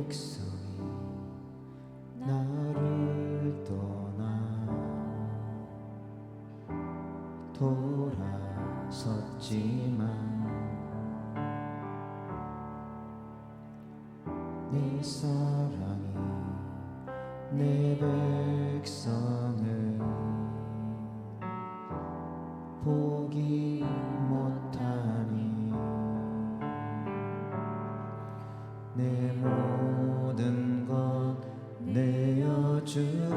백성이 나를 떠나 돌아섰지만 네 사랑이 내 백성을 포기 못하니 내 모든 것 내어주고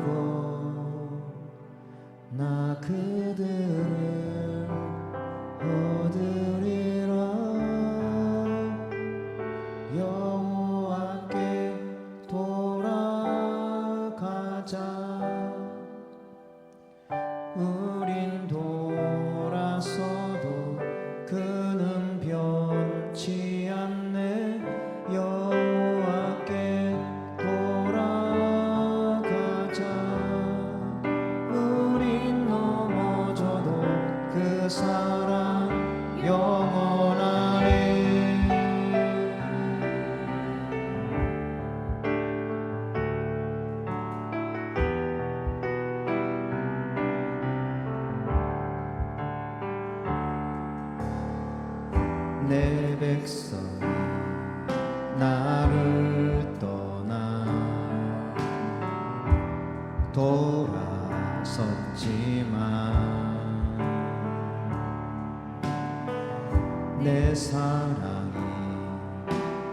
나 그들을 얻으리라. 여호와께 돌아가자. 우린 돌아서도 그는 변치 않네. 여호와께 돌아가자. 우린 넘어져도 그 사랑 영원하네. 내 백성이 나를 떠나 돌아섰지만 내 사랑이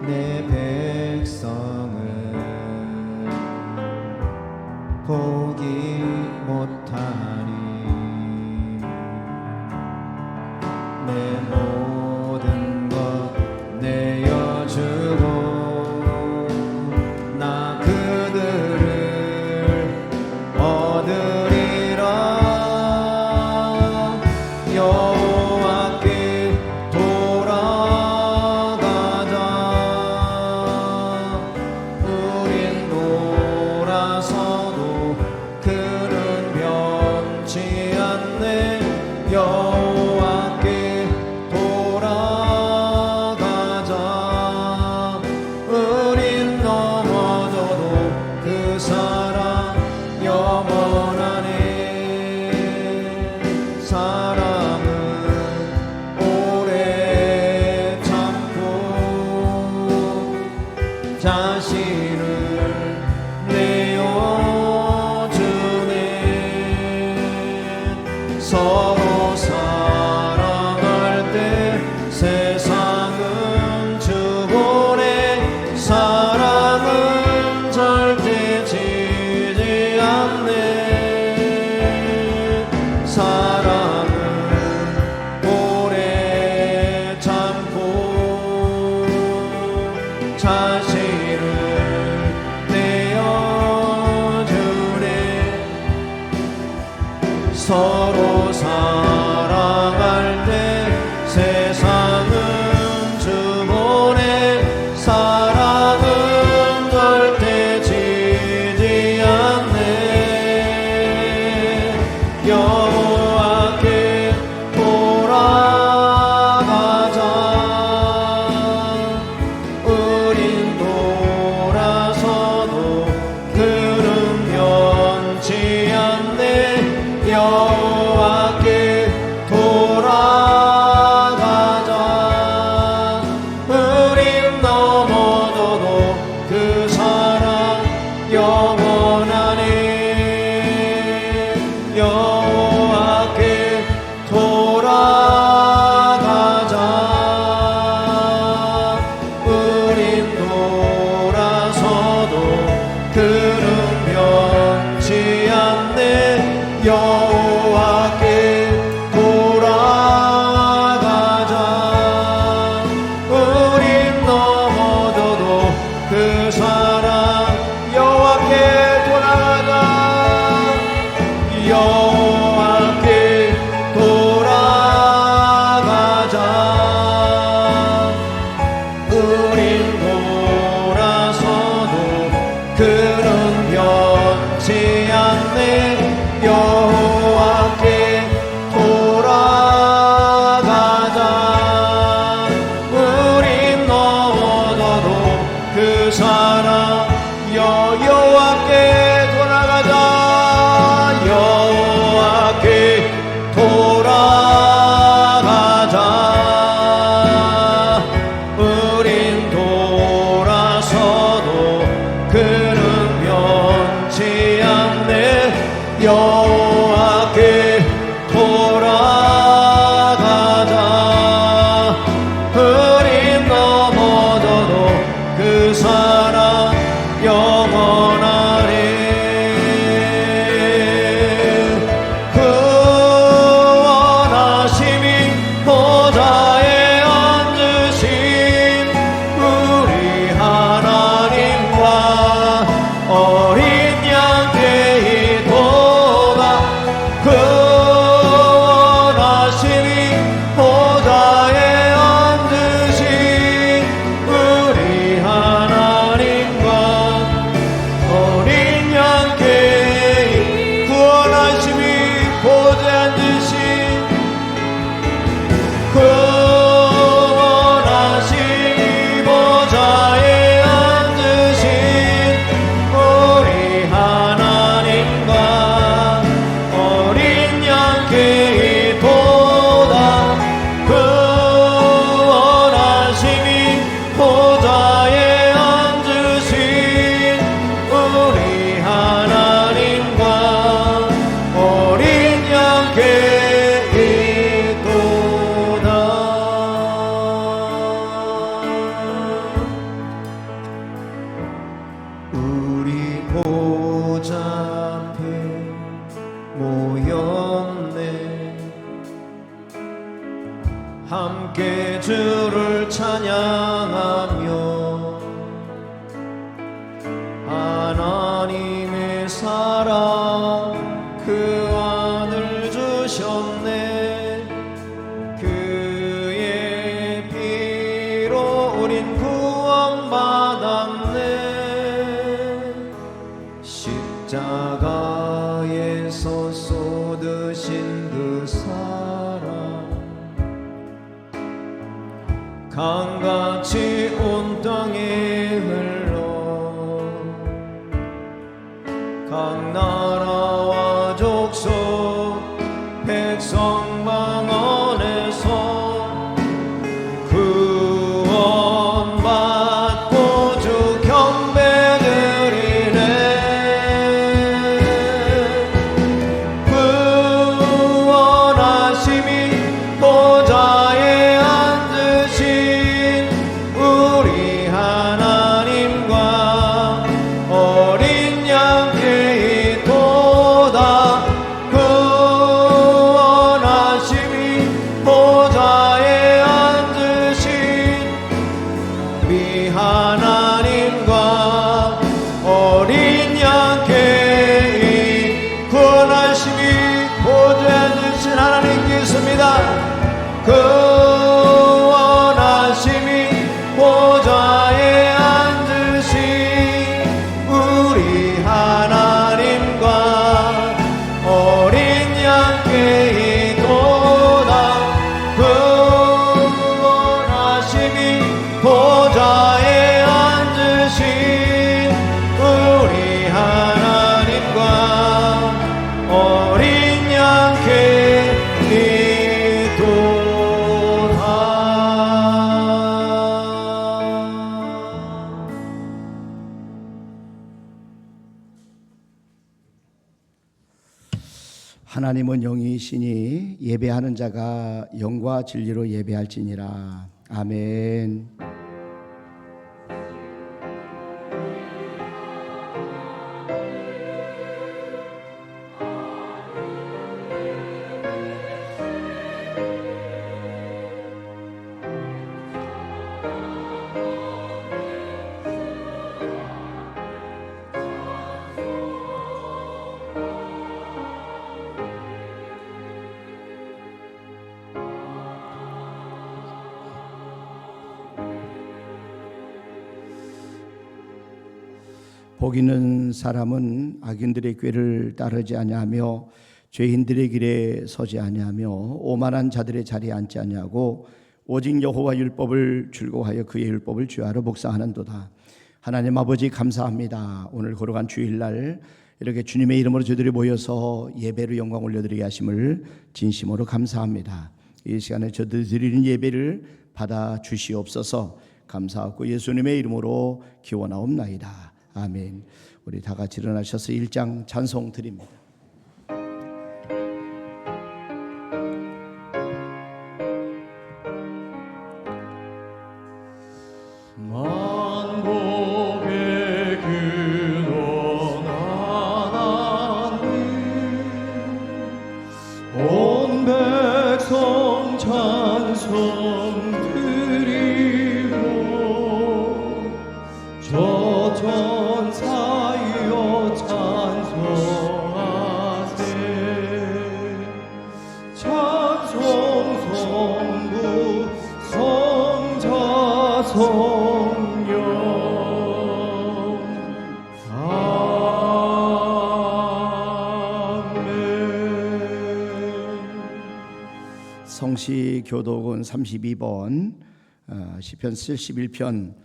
내 백성을 포기 못하니 내 모든 것 내어주고 나 그들을 얻으리라. 여호와께 돌아가자. 우린 돌아서도 그는 변치 않네. 여호와께 돌아가자. 우린 넘어져도 그 사랑 영원하네. 사람은 오래 참고 자신을 내어주네. 서로 사랑할 때 세상은 주보내. 사랑은 절대 지지 않네. 사랑은 오래 참고 자신을 내어주네. 서로 사랑할 때 세상은 주보내. 사랑은 절대 지지 않네. 여호와께 돌아가자. 우린 돌아서도 그는 변치 않네. 여호와께 돌아가자. 우린 넘어져도 그 사랑 영원하네. 여호와께 돌아가자. 우린 돌아서도 그는 변치 않네. 여호와께 돌아가자. 우린 넘어져도 그 사랑 여호와께 돌아가자. 여호와께 돌아가자. 우린 돌아서도 그는 변치 않네. 여호와께 함께 주를 찬양하며 하나님의 사랑 그 아들 주셨네. 그의 피로 우린 구원받았네. 십자가에서 쏟으신 그 사랑 강같이 온 땅에 흘러 각 나라와 족속 백성 망원에서 구원받고 주 경배드리네. 구원하심이 보좌에 앉으신 우리 하나님과 어린 양께 있도다. 구원하심이 보좌에 앉으신 우리 하나님과 어린 양께 구원하심이 보좌에 앉으신 하나님께 있습니다. 구원하심이 보좌에 앉으신 우리 하나님과 어린 양께 있도다. 구원하심이 보좌에 앉으신 우리 하나님과 어린 양께 하나님은 영이시니 예배하는 자가 영과 진리로 예배할지니라. 아멘. 복 있는 사람은 악인들의 꾀를 따르지 아니하며 죄인들의 길에 서지 아니하며 오만한 자들의 자리에 앉지 아니하고 오직 여호와 율법을 즐거워하여 그의 율법을 주야로 묵상하는도다. 하나님 아버지 감사합니다. 오늘 거룩한 주일날 이렇게 주님의 이름으로 저희들이 모여서 예배로 영광 올려드리게 하심을 진심으로 감사합니다. 이 시간에 저희들이 드리는 예배를 받아 주시옵소서. 감사하고 예수님의 이름으로 기원하옵나이다. 아멘. 우리 다 같이 일어나셔서 1장 찬송 드립니다. 만복의 근원 하나님 온 백성 찬송 드리고 저 천사여 찬송하세. 찬송 성부 성자 성령 아멘. 성시 교독은 32번 시편 71편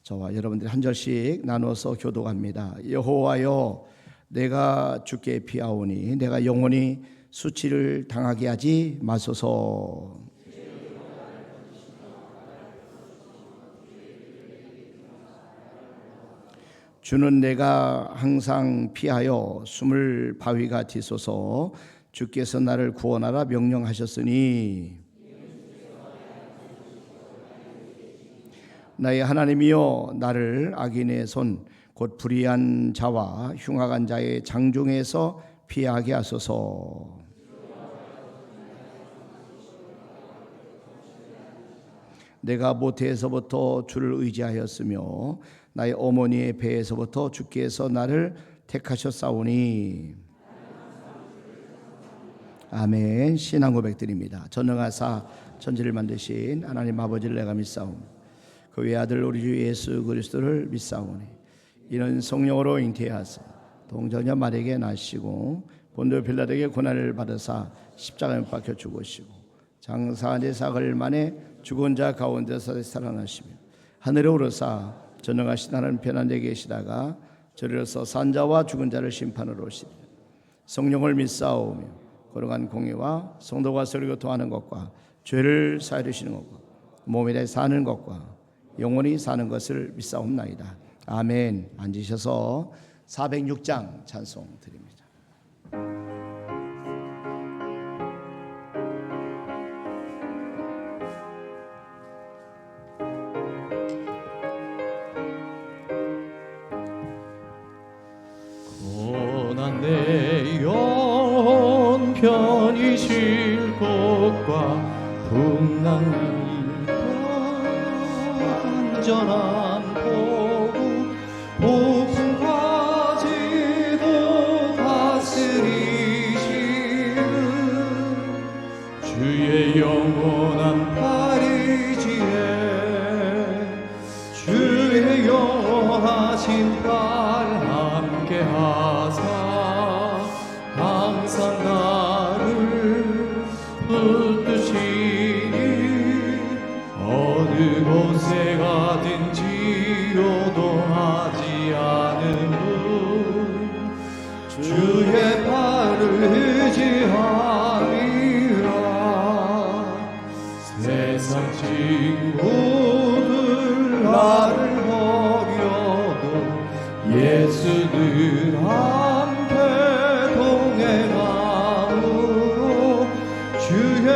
저와 여러분들이 한 절씩 나누어서 교독합니다. 여호와여 내가 주께 피하오니 내가 영원히 수치를 당하게 하지 마소서. 주는 내가 항상 피하여 숨을 바위가 뒤소서. 주께서 나를 구원하라 명령하셨으니 나의 하나님이여 나를 악인의 손 곧 불의한 자와 흉악한 자의 장중에서 피하게 하소서. 내가 모태에서부터 주를 의지하였으며 나의 어머니의 배에서부터 주께서 나를 택하셨사오니. 아멘. 신앙 고백드립니다. 전능하사 천지를 만드신 하나님 아버지를 내가 믿사오니 그 외아들 우리 주 예수 그리스도를 믿사오니 이는 성령으로 잉태하사 동정녀 마리아에게 나시고 본도 빌라도에게 고난을 받으사 십자가에 못 박혀 죽으시고 장사한 지 사흘 만에 죽은 자 가운데서 살아나시며 하늘에 오르사 전능하신 하나님 편한 데 계시다가 저리로서 산자와 죽은 자를 심판하러 오시리라. 성령을 믿사오며 거룩한 공의와 성도가 서로 교통하는 것과 죄를 사하여 주시는 것과 몸에 대해 사는 것과 영원히 사는 것을 믿사옵나이다. 아멘. 앉으셔서 406장 찬송 드립니다. 고난 내 영혼 편히 쉴 곳과 풍랑일과 안전한 폭풍 가지도 다스리시는 주의 영원한 팔이지에 주의 영원하신 팔 함께 하사 항상 나를 붙드시니 어느 곳에 가든지 요동하지 않음은 주의 팔을 의지함이라. 세상 친구들 나를 버려도 예수들 함께 동행함으로 주의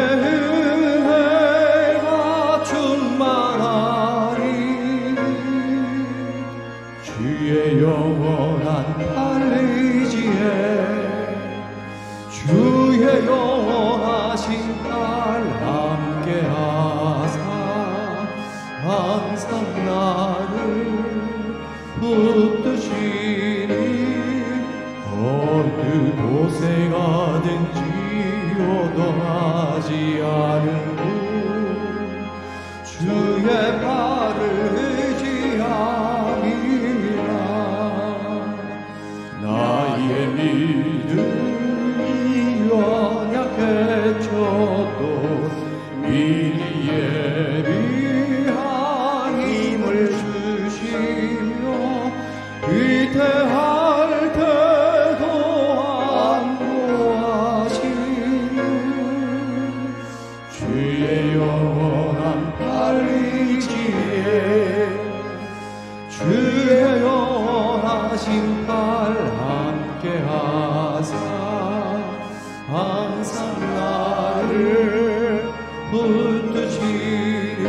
은혜가 충만하리. 주의 영원한 팔의지에 주의 영원하신 팔 함께 하사 항상 나를 붙드시니 어느 곳에 가든지 요동하지 않음은 주의 팔을 의지함이라. 나의 믿음이 연약해져도 미리 예비한 힘을 주시며 위태할 때도 안보하시는 주의 영원한 팔이지에 주의 영원하신 팔 함께 하사 항상 나를 붙드시니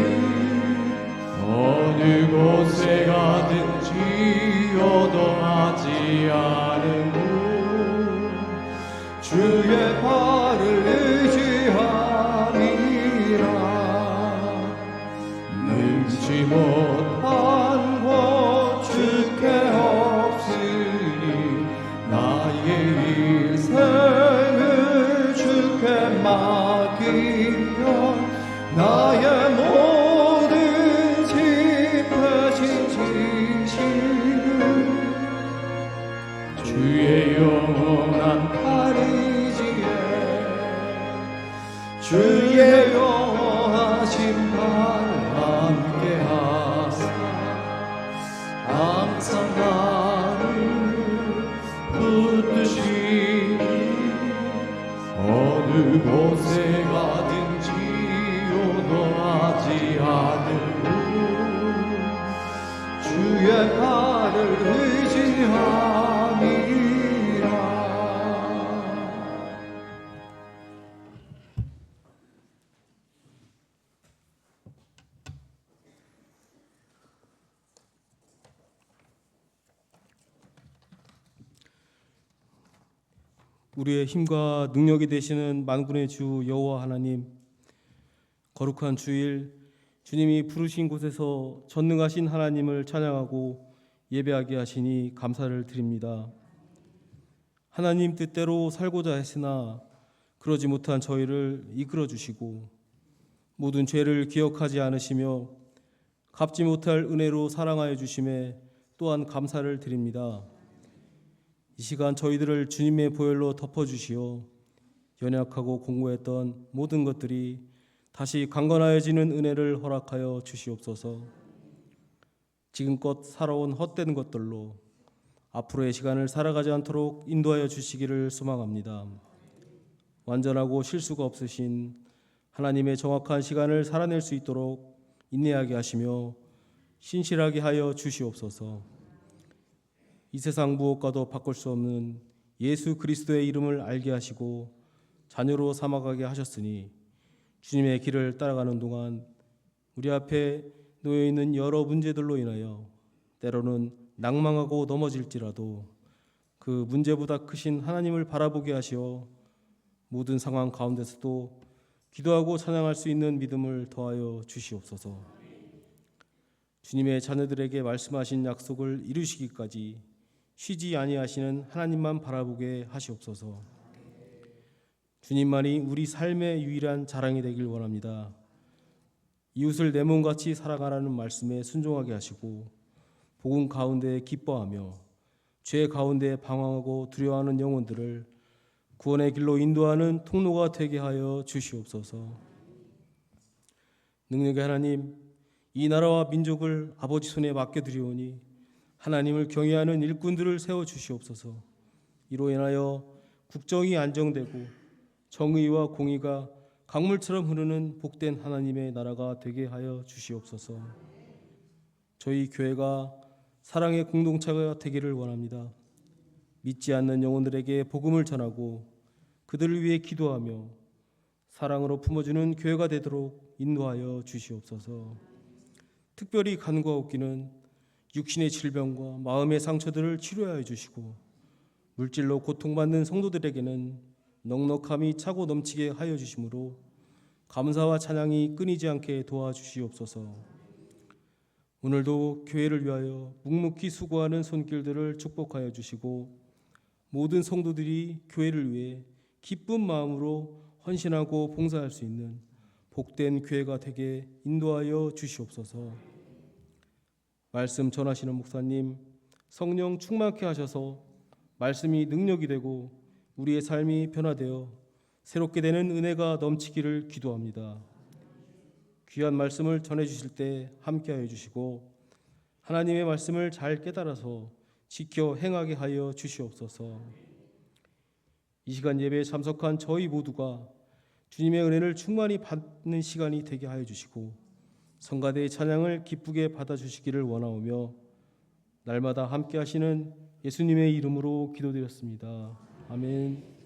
어느 곳에 가든지 요동하지 않음은 주의 팔을 의지함이라. 능치 못한 것 주께 없으니 나의 일생을 주께 맡기면 나의 모든 짐 대신 지시는 주의 영원한 팔이지에 주의 영원하신 팔 함께 하사 항상 나를 붙드시니 어느 곳에 가든지 요동하지 않음은 주의 팔을 의지함이라. 우리의 힘과 능력이 되시는 만군의 주 여호와 하나님, 거룩한 주일 주님이 부르신 곳에서 전능하신 하나님을 찬양하고 예배하게 하시니 감사를 드립니다. 하나님 뜻대로 살고자 했으나 그러지 못한 저희를 이끌어 주시고 모든 죄를 기억하지 않으시며 갚지 못할 은혜로 사랑하여 주심에 또한 감사를 드립니다. 이 시간 저희들을 주님의 보혈로 덮어주시어 연약하고 공고했던 모든 것들이 다시 강건하여지는 은혜를 허락하여 주시옵소서. 지금껏 살아온 헛된 것들로 앞으로의 시간을 살아가지 않도록 인도하여 주시기를 소망합니다. 완전하고 실수가 없으신 하나님의 정확한 시간을 살아낼 수 있도록 인내하게 하시며 신실하게 하여 주시옵소서. 이 세상 무엇과도 바꿀 수 없는 예수 그리스도의 이름을 알게 하시고 자녀로 삼아가게 하셨으니 주님의 길을 따라가는 동안 우리 앞에 놓여 있는 여러 문제들로 인하여 때로는 낭망하고 넘어질지라도 그 문제보다 크신 하나님을 바라보게 하시어 모든 상황 가운데서도 기도하고 찬양할 수 있는 믿음을 더하여 주시옵소서. 주님의 자녀들에게 말씀하신 약속을 이루시기까지 쉬지 아니하시는 하나님만 바라보게 하시옵소서. 주님만이 우리 삶의 유일한 자랑이 되길 원합니다. 이웃을 내 몸같이 사랑하라는 말씀에 순종하게 하시고 복음 가운데 기뻐하며 죄 가운데 방황하고 두려워하는 영혼들을 구원의 길로 인도하는 통로가 되게 하여 주시옵소서. 능력의 하나님, 이 나라와 민족을 아버지 손에 맡겨드리오니 하나님을 경외하는 일꾼들을 세워주시옵소서. 이로 인하여 국정이 안정되고 정의와 공의가 강물처럼 흐르는 복된 하나님의 나라가 되게 하여 주시옵소서. 저희 교회가 사랑의 공동체가 되기를 원합니다. 믿지 않는 영혼들에게 복음을 전하고 그들을 위해 기도하며 사랑으로 품어주는 교회가 되도록 인도하여 주시옵소서. 특별히 간구하옵기는 육신의 질병과 마음의 상처들을 치료하여 주시고 물질로 고통받는 성도들에게는 넉넉함이 차고 넘치게 하여 주심으로 감사와 찬양이 끊이지 않게 도와주시옵소서. 오늘도 교회를 위하여 묵묵히 수고하는 손길들을 축복하여 주시고 모든 성도들이 교회를 위해 기쁜 마음으로 헌신하고 봉사할 수 있는 복된 교회가 되게 인도하여 주시옵소서. 말씀 전하시는 목사님, 성령 충만케 하셔서 말씀이 능력이 되고 우리의 삶이 변화되어 새롭게 되는 은혜가 넘치기를 기도합니다. 귀한 말씀을 전해주실 때 함께하여 주시고 하나님의 말씀을 잘 깨달아서 지켜 행하게 하여 주시옵소서. 이 시간 예배에 참석한 저희 모두가 주님의 은혜를 충만히 받는 시간이 되게 하여 주시고 성가대의 찬양을 기쁘게 받아주시기를 원하오며 날마다 함께 하시는 예수님의 이름으로 기도드렸습니다. 아멘.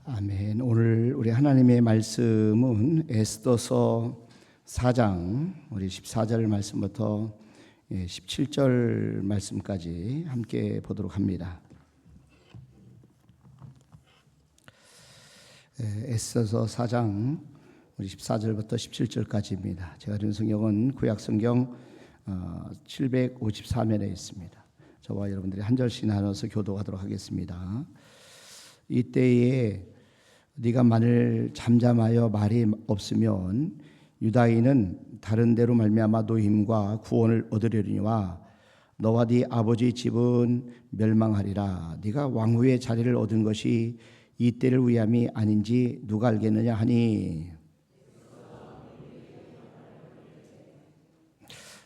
아멘. 오늘 우리 하나님의 말씀은 에스더서 4장 우리 14절 말씀부터 17절 말씀까지 함께 보도록 합니다. 에스더서 4장 우리 14절부터 17절까지입니다. 제가 읽은 성경은 구약성경 754면에 있습니다. 저와 여러분들이 한 절씩 나눠서 교도하도록 하겠습니다. 이때에 네가 만일 잠잠하여 말이 없으면 유다인은 다른 데로 말미암아 노임과 구원을 얻으려니와 너와 네 아버지 집은 멸망하리라. 네가 왕후의 자리를 얻은 것이 이 때를 위함이 아닌지 누가 알겠느냐 하니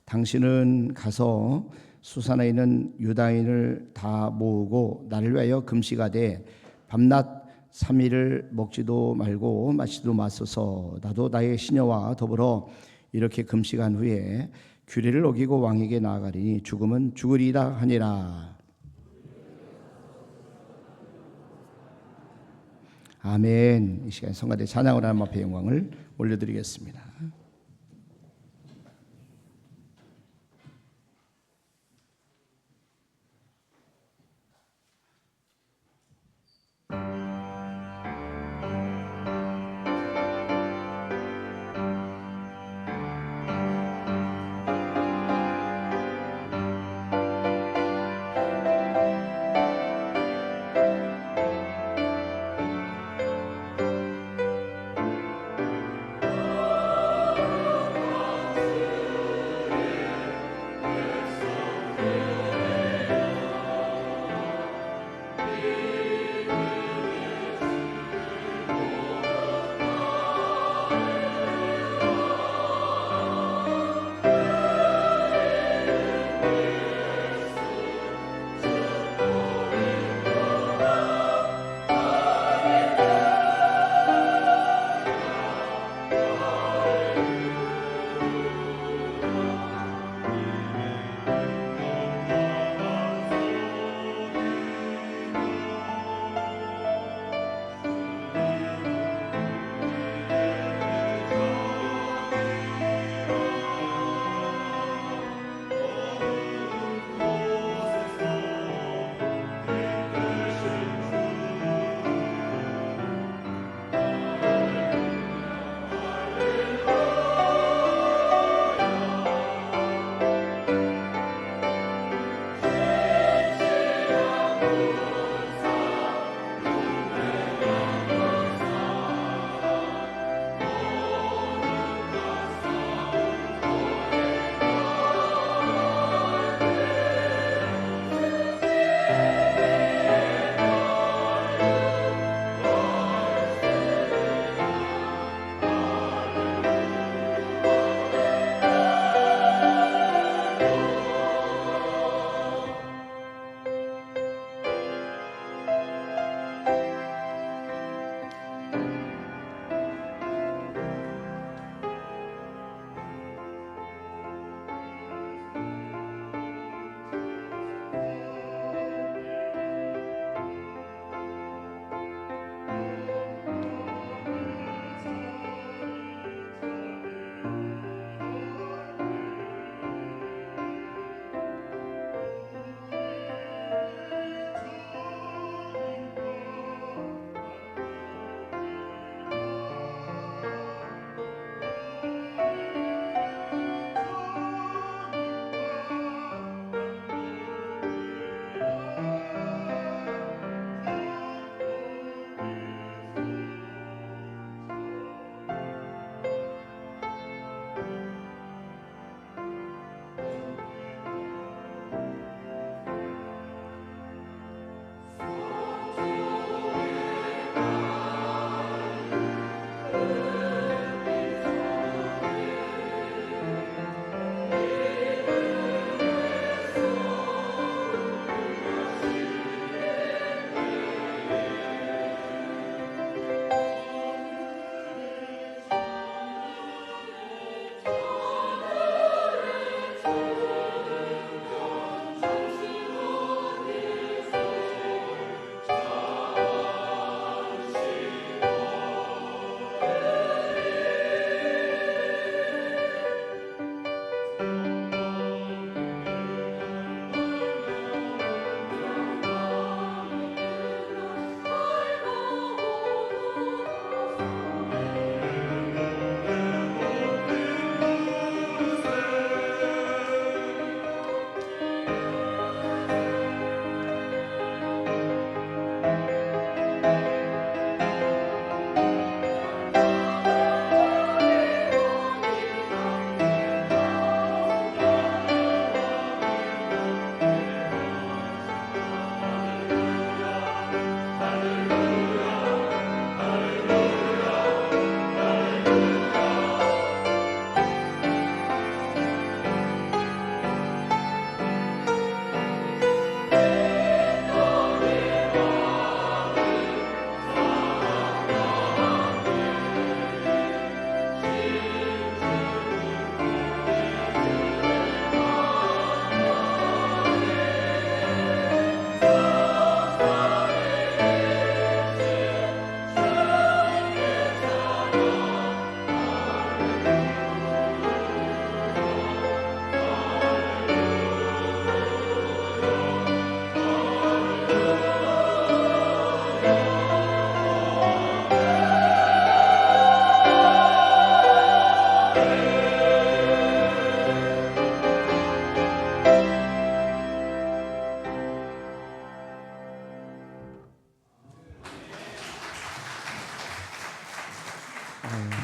당신은 가서 수산에 있는 유다인을 다 모으고 나를 위하여 금식하되 밤낮 3일을 먹지도 말고 마시지도 마소서. 나도 나의 시녀와 더불어 이렇게 금식한 후에 규례를 어기고 왕에게 나아가리니 죽음은 죽으리이다 하니라. 아멘. 이 시간 성가대 찬양을 하나님 앞에 영광을 올려드리겠습니다.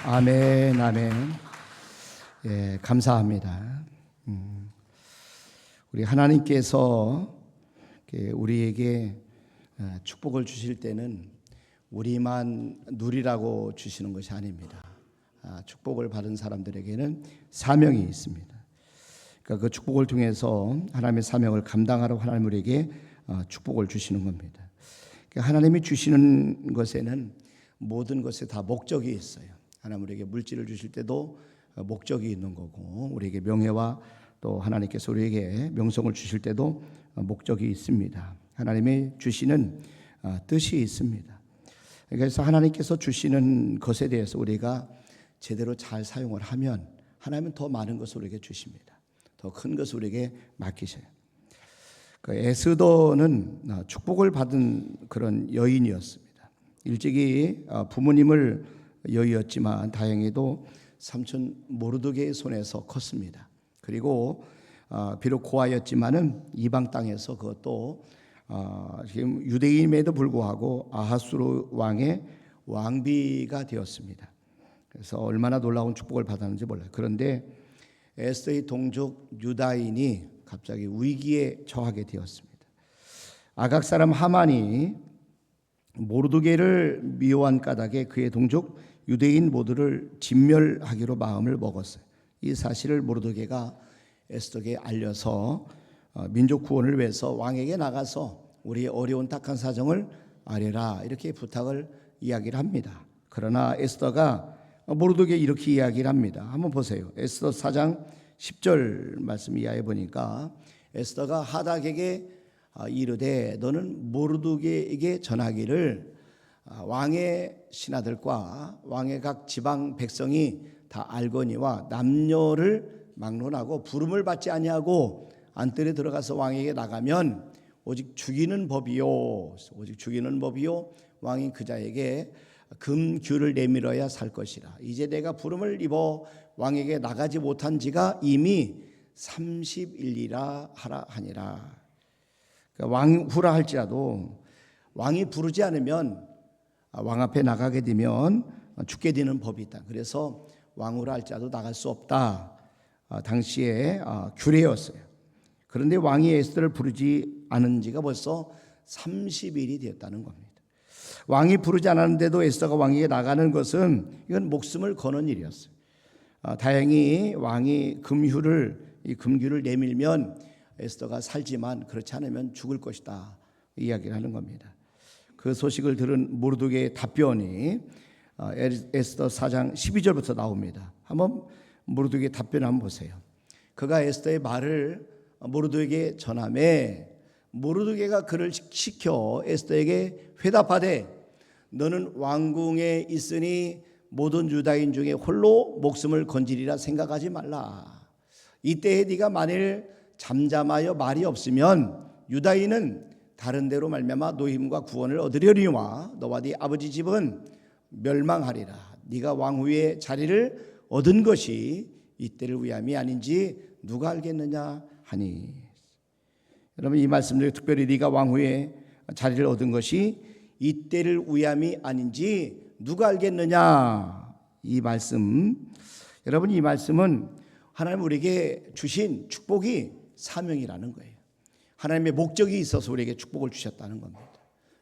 아멘, 아멘. 예, 감사합니다. 우리 하나님께서 우리에게 축복을 주실 때는 우리만 누리라고 주시는 것이 아닙니다. 축복을 받은 사람들에게는 사명이 있습니다. 그러니까 그 축복을 통해서 하나님의 사명을 감당하러 하나님 우리에게 축복을 주시는 겁니다. 그러니까 하나님이 주시는 것에는 모든 것에 다 목적이 있어요. 하나님 우리에게 물질을 주실 때도 목적이 있는 거고, 우리에게 명예와 또 하나님께서 우리에게 명성을 주실 때도 목적이 있습니다. 하나님이 주시는 뜻이 있습니다. 그래서 하나님께서 주시는 것에 대해서 우리가 제대로 잘 사용을 하면 하나님은 더 많은 것을 우리에게 주십니다. 더 큰 것을 우리에게 맡기셔요. 그 에스더는 축복을 받은 그런 여인이었습니다. 일찍이 부모님을 여의었지만 다행히도 삼촌 모르드게의 손에서 컸습니다. 그리고 비록 고아였지만은 이방 땅에서 그것도 지금 유대인임에도 불구하고 아하수르 왕의 왕비가 되었습니다. 그래서 얼마나 놀라운 축복을 받았는지 몰라요. 그런데 에스더의 동족 유다인이 갑자기 위기에 처하게 되었습니다. 아각 사람 하만이 모르드게를 미워한 까닭에 그의 동족 유대인 모두를 진멸하기로 마음을 먹었어요. 이 사실을 모르드게가 에스더에게 알려서 민족 구원을 위해서 왕에게 나가서 우리의 어려운 딱한 사정을 아뢰라 이렇게 부탁을 이야기를 합니다. 그러나 에스더가 모르드게 이렇게 이야기를 합니다. 한번 보세요. 에스더 4장 10절 말씀 이하에 보니까 에스더가 하닥에게 이르되 너는 모르드게에게 전하기를 왕의 신하들과 왕의 각 지방 백성이 다 알거니와 남녀를 막론하고 부름을 받지 아니하고 안뜰에 들어가서 왕에게 나가면 오직 죽이는 법이요, 오직 죽이는 법이요. 왕이 그 자에게 금규를 내밀어야 살 것이라. 이제 내가 부름을 입어 왕에게 나가지 못한 지가 이미 30일이라 하라 하니라. 그러니까 왕후라 할지라도 왕이 부르지 않으면 왕 앞에 나가게 되면 죽게 되는 법이 있다. 그래서 왕후라 할지라도 나갈 수 없다. 당시에 규례였어요. 그런데 왕이 에스더를 부르지 않은 지가 벌써 30일이 되었다는 겁니다. 왕이 부르지 않았는데도 에스더가 왕에게 나가는 것은 이건 목숨을 거는 일이었어요. 다행히 왕이 금규를 내밀면 에스더가 살지만 그렇지 않으면 죽을 것이다 이야기를 하는 겁니다. 그 소식을 들은 모르드게의 답변이 에스더 4장 12절부터 나옵니다. 한번 모르드게의 답변을 한번 보세요. 그가 에스더의 말을 모르드게에게 전하매 모르드게가 그를 시켜 에스더에게 회답하되 너는 왕궁에 있으니 모든 유다인 중에 홀로 목숨을 건지리라 생각하지 말라. 이때에 네가 만일 잠잠하여 말이 없으면 유다인은 다른 데로 말미암아 노임과 구원을 얻으려니와 너와 네 아버지 집은 멸망하리라. 네가 왕후의 자리를 얻은 것이 이때를 위함이 아닌지 누가 알겠느냐 하니. 여러분 이 말씀들 특별히 네가 왕후의 자리를 얻은 것이 이때를 위함이 아닌지 누가 알겠느냐 이 말씀. 여러분 이 말씀은 하나님 우리에게 주신 축복이 사명이라는 거예요. 하나님의 목적이 있어서 우리에게 축복을 주셨다는 겁니다.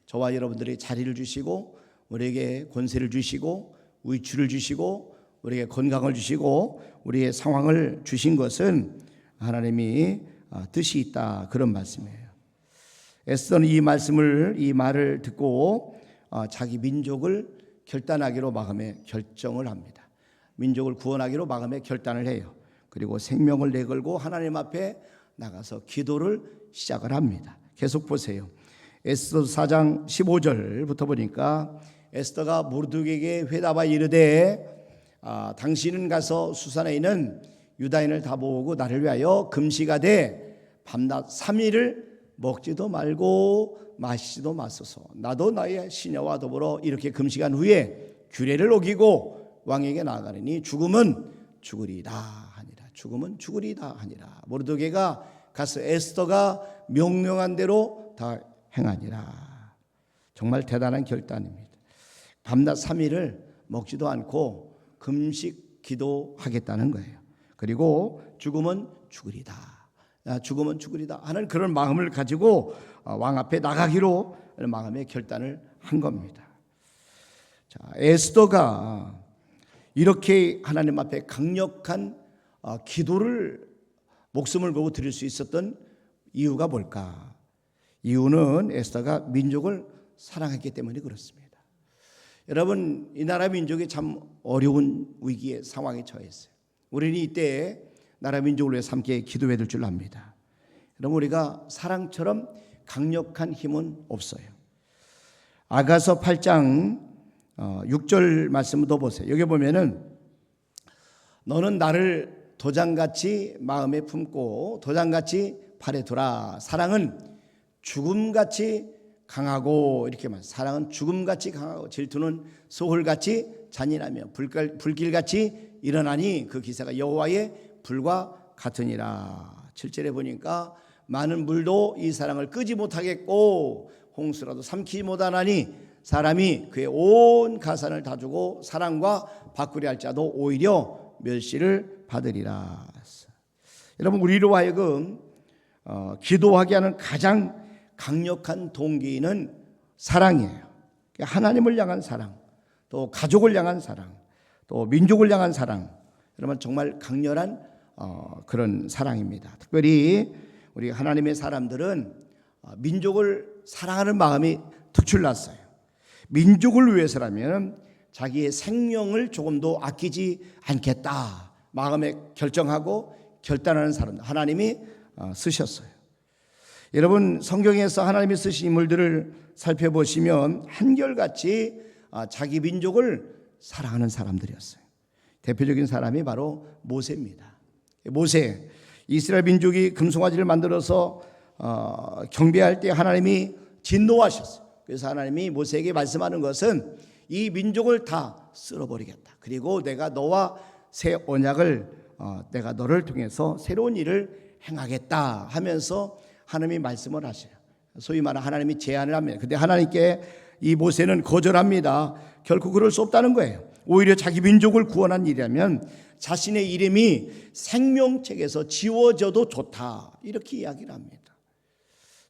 저와 여러분들이 자리를 주시고 우리에게 권세를 주시고 위치를 주시고 우리에게 건강을 주시고 우리의 상황을 주신 것은 하나님이 뜻이 있다 그런 말씀이에요. 에스더는 이 말을 듣고 자기 민족을 결단하기로 마음에 결정을 합니다. 민족을 구원하기로 마음에 결단을 해요. 그리고 생명을 내걸고 하나님 앞에 나가서 기도를 시작을 합니다. 계속 보세요. 에스더 4장 15절부터 보니까 에스더가 모르드게에게 회답하여 이르되 당신은 가서 수산에 있는 유다인을 다 모으고 나를 위하여 금식하되 밤낮 3일을 먹지도 말고 마시지도 마소서. 나도 나의 시녀와 더불어 이렇게 금식한 후에 규례를 어기고 왕에게 나아가리니 죽음은 죽으리이다 하니라. 죽음은 죽으리이다 하니라. 모르드게가 가서 에스더가 명령한 대로 다 행하니라. 정말 대단한 결단입니다. 밤낮 3일을 먹지도 않고 금식 기도하겠다는 거예요. 그리고 죽으면 죽으리다. 죽으면 죽으리다 하는 그런 마음을 가지고 왕 앞에 나가기로 마음의 결단을 한 겁니다. 자, 에스더가 이렇게 하나님 앞에 강력한 기도를 목숨을 걸고 드릴 수 있었던 이유가 뭘까? 이유는 에스더가 민족을 사랑했기 때문에 그렇습니다. 여러분, 이 나라 민족이 참 어려운 위기의 상황에 처했어요. 우리는 이때 나라 민족을 위해 함께 기도해야 될 줄 압니다. 여러분, 우리가 사랑처럼 강력한 힘은 없어요. 아가서 8장 6절 말씀을 더 보세요. 여기 보면은 너는 나를 도장같이 마음에 품고 도장같이 발에 두라. 사랑은 죽음같이 강하고, 이렇게 말. 사랑은 죽음같이 강하고 질투는 소홀같이 잔인하며 불길같이 일어나니 그 기사가 여호와의 불과 같으니라. 7절에 보니까 많은 물도 이 사랑을 끄지 못하겠고 홍수라도 삼키지 못하나니 사람이 그의 온 가산을 다 주고 사랑과 바꾸려 할 자도 오히려 멸시를 받으리라. 여러분, 우리로 하여금 기도하게 하는 가장 강력한 동기는 사랑이에요. 하나님을 향한 사랑, 또 가족을 향한 사랑, 또 민족을 향한 사랑. 여러분, 정말 강렬한 그런 사랑입니다. 특별히 우리 하나님의 사람들은 민족을 사랑하는 마음이 특출났어요. 민족을 위해서라면 자기의 생명을 조금도 아끼지 않겠다 마음에 결정하고 결단하는 사람들 하나님이 쓰셨어요. 여러분, 성경에서 하나님이 쓰신 인물들을 살펴보시면 한결같이 자기 민족을 사랑하는 사람들이었어요. 대표적인 사람이 바로 모세입니다. 모세, 이스라엘 민족이 금송아지를 만들어서 경배할 때 하나님이 진노하셨어요. 그래서 하나님이 모세에게 말씀하는 것은 이 민족을 다 쓸어버리겠다. 그리고 내가 너와 새 언약을 내가 너를 통해서 새로운 일을 행하겠다 하면서 하나님이 말씀을 하셔요. 소위 말하는 하나님이 제안을 합니다. 근데 하나님께 이 모세는 거절합니다. 결코 그럴 수 없다는 거예요. 오히려 자기 민족을 구원한 일이라면 자신의 이름이 생명책에서 지워져도 좋다, 이렇게 이야기를 합니다.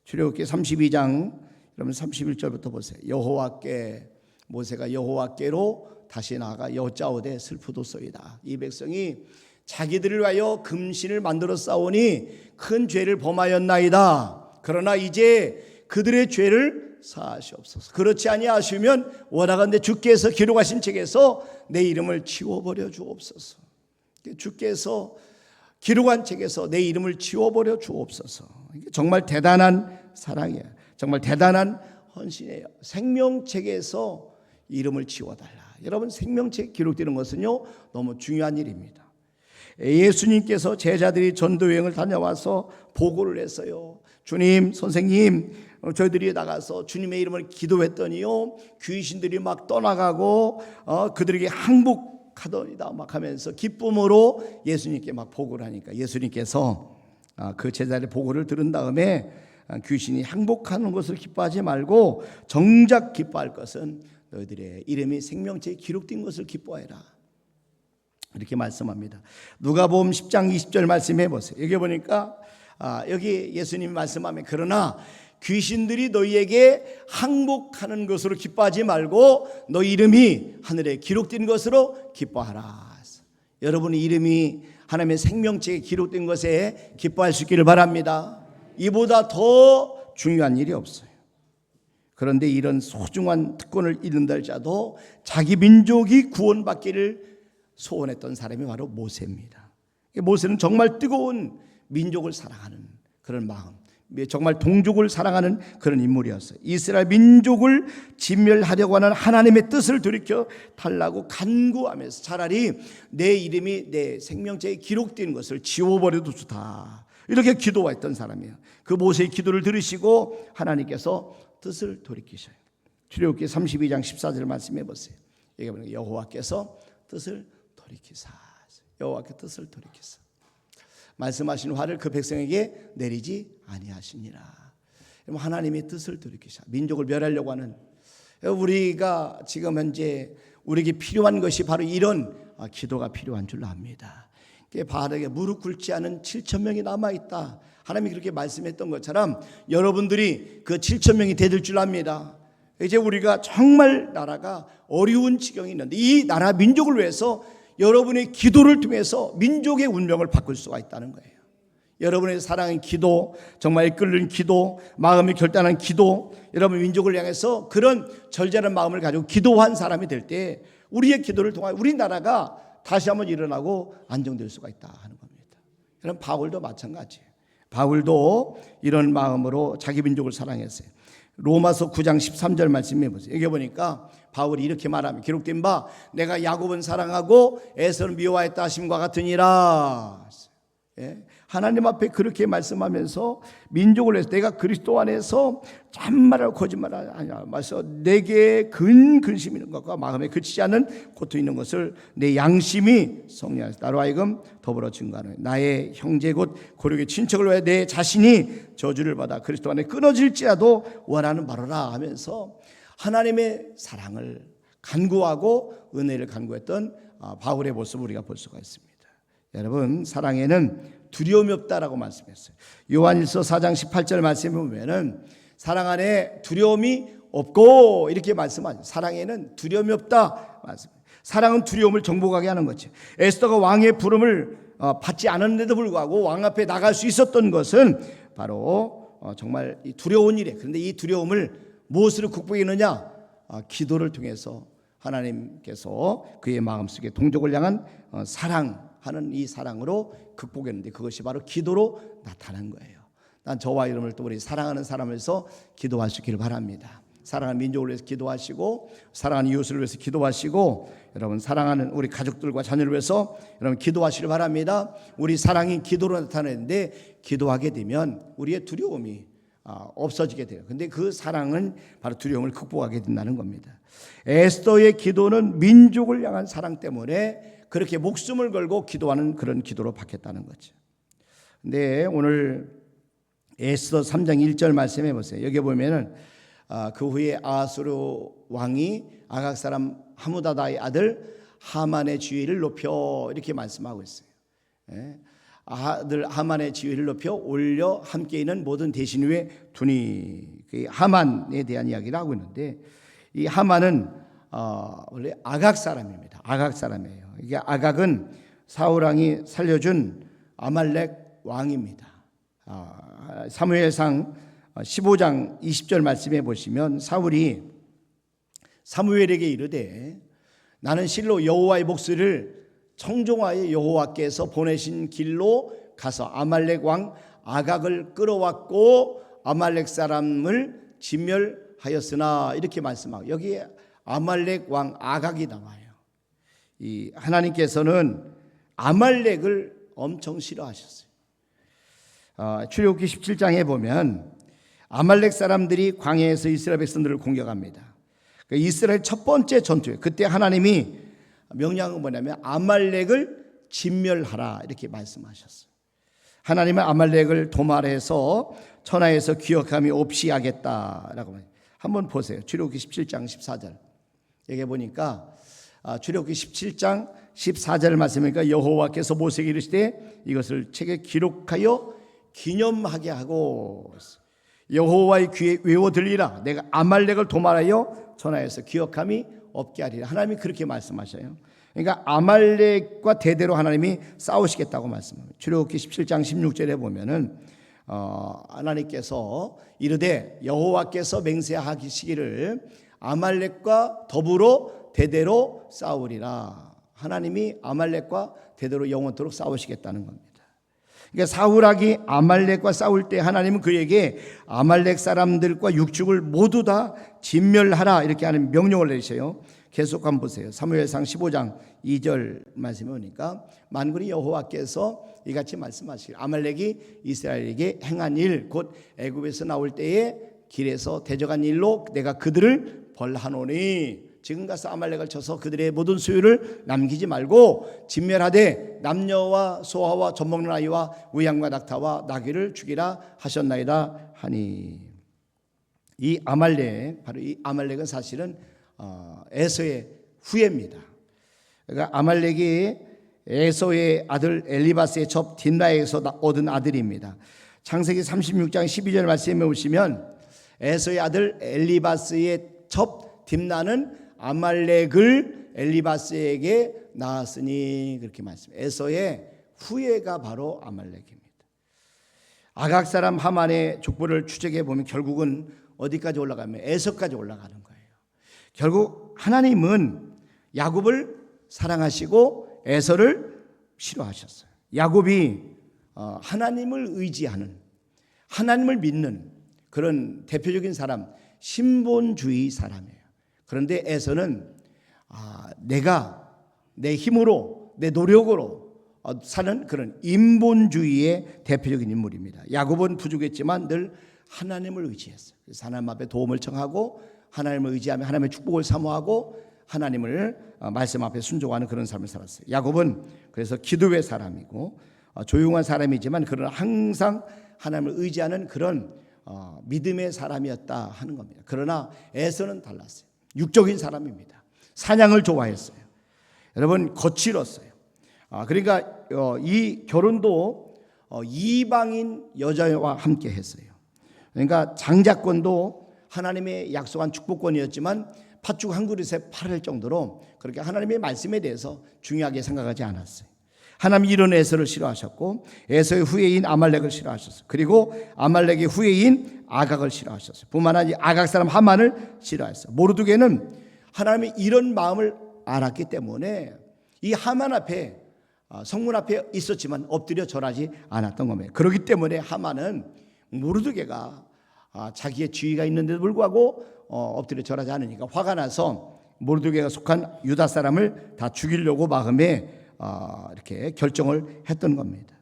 출애굽기 32장 여러분 31절부터 보세요. 여호와께, 모세가 여호와께로 다시 나아가 여짜오되 슬프도소이다. 이 백성이 자기들을 위하여 금신을 만들어 싸우니 큰 죄를 범하였나이다. 그러나 이제 그들의 죄를 사하시옵소서. 그렇지 아니하시면 원하건대 주께서 기록하신 책에서 내 이름을 지워버려 주옵소서. 주께서 기록한 책에서 내 이름을 지워버려 주옵소서. 정말 대단한 사랑이에요. 정말 대단한 헌신이에요. 생명책에서 이름을 지워달라. 여러분, 생명책 기록되는 것은요 너무 중요한 일입니다. 예수님께서 제자들이 전도여행을 다녀와서 보고를 했어요. 주님, 선생님, 저희들이 나가서 주님의 이름을 기도했더니요 귀신들이 막 떠나가고 그들에게 항복하더이다 막 하면서 기쁨으로 예수님께 막 보고를 하니까 예수님께서 그 제자들의 보고를 들은 다음에 귀신이 항복하는 것을 기뻐하지 말고 정작 기뻐할 것은 너희들의 이름이 생명책에 기록된 것을 기뻐해라, 이렇게 말씀합니다. 누가복음 10장 20절 말씀해 보세요. 여기 보니까 여기 예수님이 말씀하면 그러나 귀신들이 너희에게 항복하는 것으로 기뻐하지 말고 너희 이름이 하늘에 기록된 것으로 기뻐하라. 여러분의 이름이 하나님의 생명책에 기록된 것에 기뻐할 수 있기를 바랍니다. 이보다 더 중요한 일이 없어요. 그런데 이런 소중한 특권을 잃는다 할지라도 자기 민족이 구원받기를 소원했던 사람이 바로 모세입니다. 모세는 정말 뜨거운 민족을 사랑하는 그런 마음, 정말 동족을 사랑하는 그런 인물이었어요. 이스라엘 민족을 진멸하려고 하는 하나님의 뜻을 돌이켜 달라고 간구하면서 차라리 내 이름이 내 생명책에 기록된 것을 지워버려도 좋다, 이렇게 기도했던 사람이에요. 그 모세의 기도를 들으시고 하나님께서 뜻을 돌이키셔요. 출애굽기 32장 14절 말씀해 보세요. 여기 보면 여호와께서 뜻을 돌이키사, 여호와께 뜻을 돌이키사 말씀하신 화를 그 백성에게 내리지 아니하시니라. 하나님의 뜻을 돌이키사 민족을 멸하려고 하는, 우리가 지금 현재 우리에게 필요한 것이 바로 이런 기도가 필요한 줄로 압니다. 바닥에 무릎 꿇지 않은 7천 명이 남아있다. 하나님이 그렇게 말씀했던 것처럼 여러분들이 그 7천 명이 되들 줄 압니다. 이제 우리가 정말 나라가 어려운 지경이 있는데 이 나라 민족을 위해서 여러분의 기도를 통해서 민족의 운명을 바꿀 수가 있다는 거예요. 여러분의 사랑의 기도, 정말 끓는 기도, 마음이 결단한 기도, 여러분 민족을 향해서 그런 절제하는 마음을 가지고 기도한 사람이 될 때 우리의 기도를 통하여 우리나라가 다시 한번 일어나고 안정될 수가 있다 하는 겁니다. 그럼 바울도 마찬가지예요. 바울도 이런 마음으로 자기 민족을 사랑했어요. 로마서 9장 13절 말씀해 보세요. 여기 보니까 바울이 이렇게 말합니다. 기록된 바 내가 야곱은 사랑하고 에서는 미워하였다 하심과 같으니라. 예? 하나님 앞에 그렇게 말씀하면서 민족을 위해서 내가 그리스도 안에서 참말하고 거짓말을 아니야. 말서 내게 근심이 있는 것과 마음에 그치지 않는 고통이 있는 것을 내 양심이 성령 안에서 나로 하여금 더불어 증거하는 나의 형제 곧 고력의 친척을 위해 내 자신이 저주를 받아 그리스도 안에 끊어질지라도 원하는 바로라 하면서 하나님의 사랑을 간구하고 은혜를 간구했던 바울의 모습을 우리가 볼 수가 있습니다. 여러분 사랑에는 두려움이 없다라고 말씀했어요. 요한일서 4장 18절 말씀에 보면은 사랑 안에 두려움이 없고 이렇게 말씀하죠. 사랑에는 두려움이 없다 말씀. 사랑은 두려움을 정복하게 하는 거죠. 에스더가 왕의 부름을 받지 않았는데도 불구하고 왕 앞에 나갈 수 있었던 것은 바로 정말 두려운 일이에요. 그런데 이 두려움을 무엇으로 극복했느냐? 기도를 통해서 하나님께서 그의 마음속에 동족을 향한 사랑하는 이 사랑으로 극복했는데 그것이 바로 기도로 나타난 거예요. 난 저와 이름을 또 우리 사랑하는 사람에서 기도할 수 있기를 바랍니다. 사랑하는 민족을 위해서 기도하시고 사랑하는 이웃을 위해서 기도하시고 여러분 사랑하는 우리 가족들과 자녀를 위해서 여러분 기도하시길 바랍니다. 우리 사랑이 기도로 나타나는데 기도하게 되면 우리의 두려움이 없어지게 돼요. 근데 그 사랑은 바로 두려움을 극복하게 된다는 겁니다. 에스더의 기도는 민족을 향한 사랑 때문에 그렇게 목숨을 걸고 기도하는 그런 기도로 바뀌었다는 거죠. 근데 오늘 에스더 3장 1절 말씀해 보세요. 여기 보면은 그 후에 아하수르 왕이 아각 사람 하무다다의 아들 하만의 지위를 높여 이렇게 말씀하고 있어요. 아들 하만의 지위를 높여 올려 함께 있는 모든 대신 위에 두니. 그 하만에 대한 이야기를 하고 있는데 이 하만은 원래 아각 사람입니다. 아각 사람이에요. 이게 아각은 사울 왕이 살려준 아말렉 왕입니다. 사무엘상 15장 20절 말씀해 보시면 사울이 사무엘에게 이르되 나는 실로 여호와의 목소리를 청종하여 여호와께서 보내신 길로 가서 아말렉 왕 아각을 끌어왔고 아말렉 사람을 진멸하였으나 이렇게 말씀하고 여기에 아말렉 왕 아각이 나와요. 이 하나님께서는 아말렉을 엄청 싫어하셨어요. 출애굽기 17장에 보면 아말렉 사람들이 광야에서 이스라엘 백성들을 공격합니다. 이스라엘 첫 번째 전투에 그때 하나님이 명령은 뭐냐면 아말렉을 진멸하라 이렇게 말씀하셨어요. 하나님은 아말렉을 도말해서 천하에서 기억함이 없이 하겠다라고 말해요. 한번 보세요. 출애굽기 17장 14절. 여기 보니까 출애굽기 17장 14절 말씀이니까 여호와께서 모세에게 이르시되 이것을 책에 기록하여 기념하게 하고 여호와의 귀에 외워 들리라 내가 아말렉을 도말하여 천하에서 기억함이 없게 하리라. 하나님이 그렇게 말씀하셔요. 그러니까 아말렉과 대대로 하나님이 싸우시겠다고 말씀합니다. 출애굽기 17장 16절에 보면은 하나님께서 이르되 여호와께서 맹세하시기를 아말렉과 더불어 대대로 싸우리라. 하나님이 아말렉과 대대로 영원토록 싸우시겠다는 겁니다. 그러니까 사울왕이 아말렉과 싸울 때 하나님은 그에게 아말렉 사람들과 육축을 모두 다 진멸하라 이렇게 하는 명령을 내리셔요. 계속 한번 보세요. 사무엘상 15장 2절 말씀해 보니까 만군의 여호와께서 이같이 말씀하시길 아말렉이 이스라엘에게 행한 일 곧 애굽에서 나올 때에 길에서 대적한 일로 내가 그들을 벌하노니 지금 가서 아말렉을 쳐서 그들의 모든 소유를 남기지 말고 진멸하되 남녀와 소아와 젖먹는 아이와 우양과 낙타와 나귀를 죽이라 하셨나이다 하니 이 아말렉 바로 이 아말렉은 사실은 에서의 후예입니다. 그러니까 아말렉이 에서의 아들 엘리바스의 첩 딘나에서 얻은 아들입니다. 창세기 36장 12절 말씀에 보시면 에서의 아들 엘리바스의 첩 딥나는 아말렉을 엘리바스에게 낳았으니 그렇게 말씀해요. 에서의 후예가 바로 아말렉입니다. 아각 사람 하만의 족보를 추적해 보면 결국은 어디까지 올라가면 에서까지 올라가는 거예요. 결국 하나님은 야곱을 사랑하시고 에서를 싫어하셨어요. 야곱이 하나님을 의지하는, 하나님을 믿는 그런 대표적인 사람, 신본주의 사람이에요. 그런데 에서는 내가 내 힘으로, 내 노력으로 사는 그런 인본주의의 대표적인 인물입니다. 야곱은 부족했지만 늘 하나님을 의지했어요. 그래서 하나님 앞에 도움을 청하고 하나님을 의지하며 하나님의 축복을 사모하고 하나님을 말씀 앞에 순종하는 그런 삶을 살았어요. 야곱은 그래서 기도의 사람이고 조용한 사람이지만 그러나 항상 하나님을 의지하는 그런 믿음의 사람이었다 하는 겁니다. 그러나 에서는 달랐어요. 육적인 사람입니다. 사냥을 좋아했어요. 여러분 거칠었어요. 그러니까 이 결혼도 이방인 여자와 함께 했어요. 그러니까 장자권도 하나님의 약속한 축복권이었지만 팥죽 한 그릇에 팔을 정도로 그렇게 하나님의 말씀에 대해서 중요하게 생각하지 않았어요. 하나님이 이런 에서를 싫어하셨고 에서의 후예인 아말렉을 싫어하셨어요. 그리고 아말렉의 후예인 아각을 싫어하셨어요. 뿐만 아니라 아각 사람 하만을 싫어했어요. 모르드게는 하나님의 이런 마음을 알았기 때문에 이 하만 앞에 성문 앞에 있었지만 엎드려 절하지 않았던 겁니다. 그렇기 때문에 하만은 모르드게가 자기의 지위가 있는데도 불구하고 엎드려 절하지 않으니까 화가 나서 모르드게가 속한 유다 사람을 다 죽이려고 마음에 이렇게 결정을 했던 겁니다.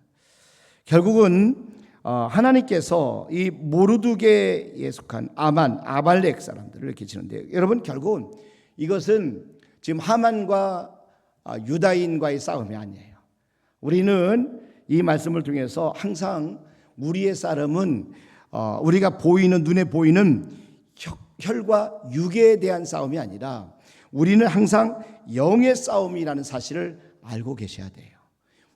결국은 하나님께서 이 모르드게에 속한 아말렉 사람들을 이렇게 치는데 여러분 결국은 이것은 지금 하만과 유다인과의 싸움이 아니에요. 우리는 이 말씀을 통해서 항상 우리의 싸움은 우리가 보이는 눈에 보이는 혈과 육에 대한 싸움이 아니라 우리는 항상 영의 싸움이라는 사실을 알고 계셔야 돼요.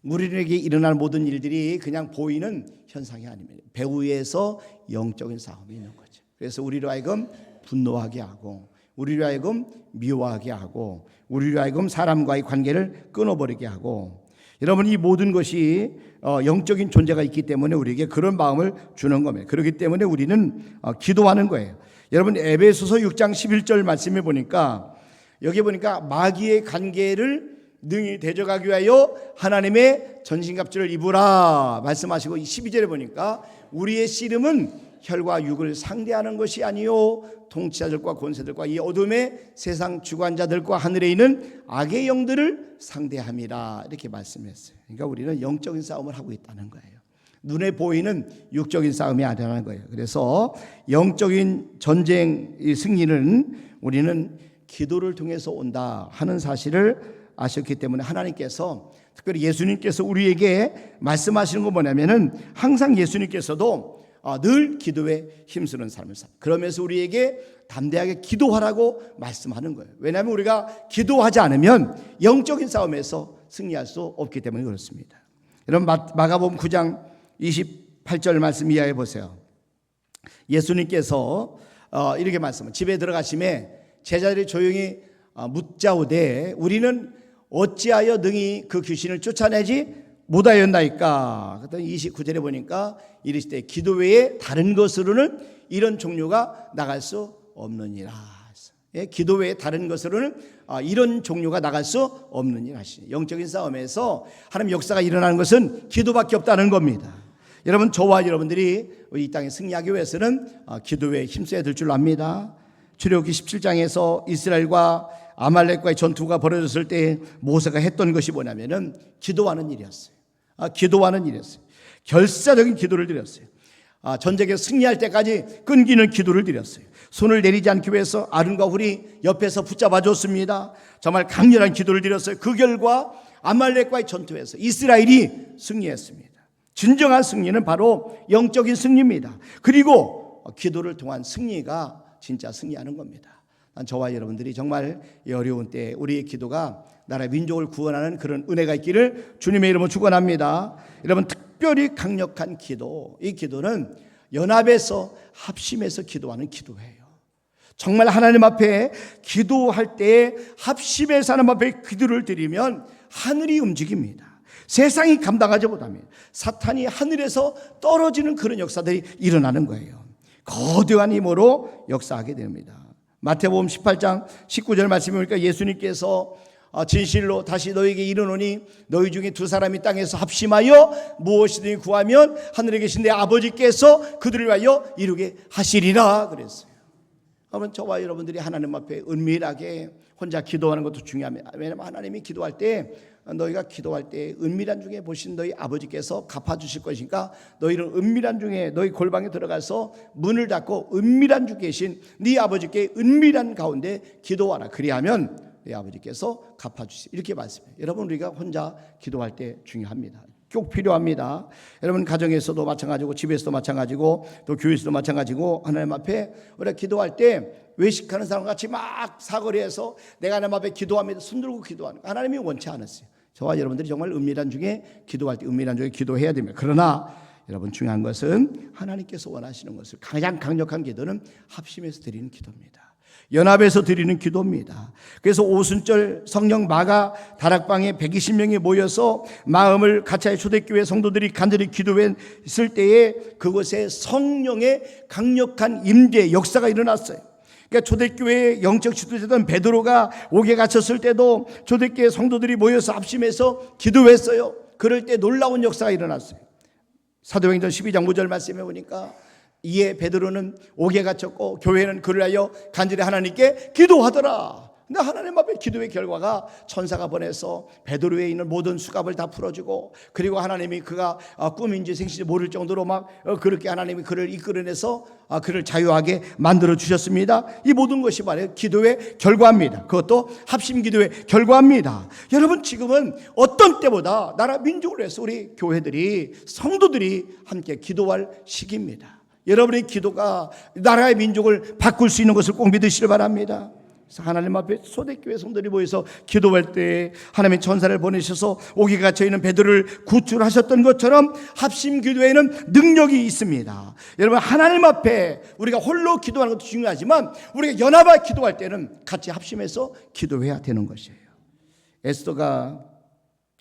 우리에게 일어날 모든 일들이 그냥 보이는 현상이 아닙니다. 배후에서 영적인 싸움이 있는 거죠. 그래서 우리로 하여금 분노하게 하고 우리로 하여금 미워하게 하고 우리로 하여금 사람과의 관계를 끊어버리게 하고 여러분 이 모든 것이 영적인 존재가 있기 때문에 우리에게 그런 마음을 주는 겁니다. 그렇기 때문에 우리는 기도하는 거예요. 여러분 에베소서 6장 11절 말씀해 보니까 여기 보니까 마귀의 관계를 능히 대적하기 위하여 하나님의 전신갑주를 입으라 말씀하시고 12절에 보니까 우리의 씨름은 혈과 육을 상대하는 것이 아니요 통치자들과 권세들과 이 어둠의 세상 주관자들과 하늘에 있는 악의 영들을 상대함이라 이렇게 말씀했어요. 그러니까 우리는 영적인 싸움을 하고 있다는 거예요. 눈에 보이는 육적인 싸움이 아니라는 거예요. 그래서 영적인 전쟁의 승리는 우리는 기도를 통해서 온다 하는 사실을 아셨기 때문에 하나님께서 특별히 예수님께서 우리에게 말씀하시는 건 뭐냐면은 항상 예수님께서도 늘 기도에 힘쓰는 삶을 살. 그러면서 우리에게 담대하게 기도하라고 말씀하는 거예요. 왜냐하면 우리가 기도하지 않으면 영적인 싸움에서 승리할 수 없기 때문에 그렇습니다. 여러분 마가복음 9장 28절 말씀 이해해 보세요. 예수님께서 이렇게 말씀을 집에 들어가심에 제자들이 조용히 묻자오되 우리는 어찌하여 능히 그 귀신을 쫓아내지 못하였나이까. 그랬더니 29절에 보니까 이르시되 기도 외에 다른 것으로는 이런 종류가 나갈 수 없느니라. 예, 기도 외에 다른 것으로는 이런 종류가 나갈 수 없느니라 하시네. 영적인 싸움에서 하나님 역사가 일어나는 것은 기도밖에 없다는 겁니다. 여러분 저와 여러분들이 이 땅에 승리하기 위해서는 기도 외에 힘써야 될 줄 압니다. 출애굽기 17장에서 이스라엘과 아말렉과의 전투가 벌어졌을 때 모세가 했던 것이 뭐냐면은 기도하는 일이었어요. 기도하는 일이었어요. 결사적인 기도를 드렸어요. 전쟁에 승리할 때까지 끊기는 기도를 드렸어요. 손을 내리지 않기 위해서 아론과 훌이 옆에서 붙잡아 줬습니다. 정말 강렬한 기도를 드렸어요. 그 결과 아말렉과의 전투에서 이스라엘이 승리했습니다. 진정한 승리는 바로 영적인 승리입니다. 그리고 기도를 통한 승리가 진짜 승리하는 겁니다. 저와 여러분들이 정말 이 어려운 때 우리의 기도가 나라 민족을 구원하는 그런 은혜가 있기를 주님의 이름으로 축원합니다. 여러분, 특별히 강력한 기도, 이 기도는 연합해서 합심해서 기도하는 기도예요. 정말 하나님 앞에 기도할 때 합심해서 하나님 앞에 기도를 드리면 하늘이 움직입니다. 세상이 감당하지 못합니다. 사탄이 하늘에서 떨어지는 그런 역사들이 일어나는 거예요. 거대한 힘으로 역사하게 됩니다. 마태복음 18장 19절 말씀에 보니까 예수님께서 진실로 다시 너에게 이르노니 너희 중에 두 사람이 땅에서 합심하여 무엇이든지 구하면 하늘에 계신 내 아버지께서 그들을 위하여 이루게 하시리라 그랬어요. 여러분, 저와 여러분들이 하나님 앞에 은밀하게 혼자 기도하는 것도 중요합니다. 왜냐하면 하나님이 기도할 때, 너희가 기도할 때 은밀한 중에 보신 너희 아버지께서 갚아주실 것이니까 너희는 은밀한 중에 너희 골방에 들어가서 문을 닫고 은밀한 중에 계신 네 아버지께 은밀한 가운데 기도하라. 그리하면 네 아버지께서 갚아주시리. 이렇게 말씀해요. 여러분, 우리가 혼자 기도할 때 중요합니다. 꼭 필요합니다. 여러분, 가정에서도 마찬가지고 집에서도 마찬가지고 또 교회에서도 마찬가지고 하나님 앞에 우리가 기도할 때 외식하는 사람 같이 막 사거리에서 내가 하나님 앞에 기도합니다. 손들고 기도하는 거 하나님이 원치 않았어요. 저와 여러분들이 정말 은밀한 중에 기도할 때 은밀한 중에 기도해야 됩니다. 그러나 여러분, 중요한 것은 하나님께서 원하시는 것을 가장 강력한 기도는 합심해서 드리는 기도입니다. 연합해서 드리는 기도입니다. 그래서 오순절 성령 마가 다락방에 120명이 모여서 마음을 같이 초대교회 성도들이 간절히 기도했을 때에 그곳에 성령의 강력한 임재 역사가 일어났어요. 그러니까 초대교회의 영적 지도자던 베드로가 옥에 갇혔을 때도 초대교회 성도들이 모여서 합심해서 기도했어요. 그럴 때 놀라운 역사가 일어났어요. 사도행전 12장 5절 말씀해 보니까 이에 베드로는 옥에 갇혔고 교회는 그를 하여 간절히 하나님께 기도하더라. 근데 하나님 앞에 기도의 결과가 천사가 보내서 베드로에 있는 모든 수갑을 다 풀어주고, 그리고 하나님이 그가 꿈인지 생신지 모를 정도로 막 그렇게 하나님이 그를 이끌어내서 그를 자유하게 만들어 주셨습니다. 이 모든 것이 바로 기도의 결과입니다. 그것도 합심 기도의 결과입니다. 여러분, 지금은 어떤 때보다 나라 민족을 위해서 우리 교회들이 성도들이 함께 기도할 시기입니다. 여러분의 기도가 나라의 민족을 바꿀 수 있는 것을 꼭 믿으시길 바랍니다. 그래서 하나님 앞에 초대교회 성도들이 모여서 기도할 때 하나님의 천사를 보내셔서 옥에 갇혀있는 베드로를 구출하셨던 것처럼 합심 기도에는 능력이 있습니다. 여러분, 하나님 앞에 우리가 홀로 기도하는 것도 중요하지만 우리가 연합하여 기도할 때는 같이 합심해서 기도해야 되는 것이에요. 에스더가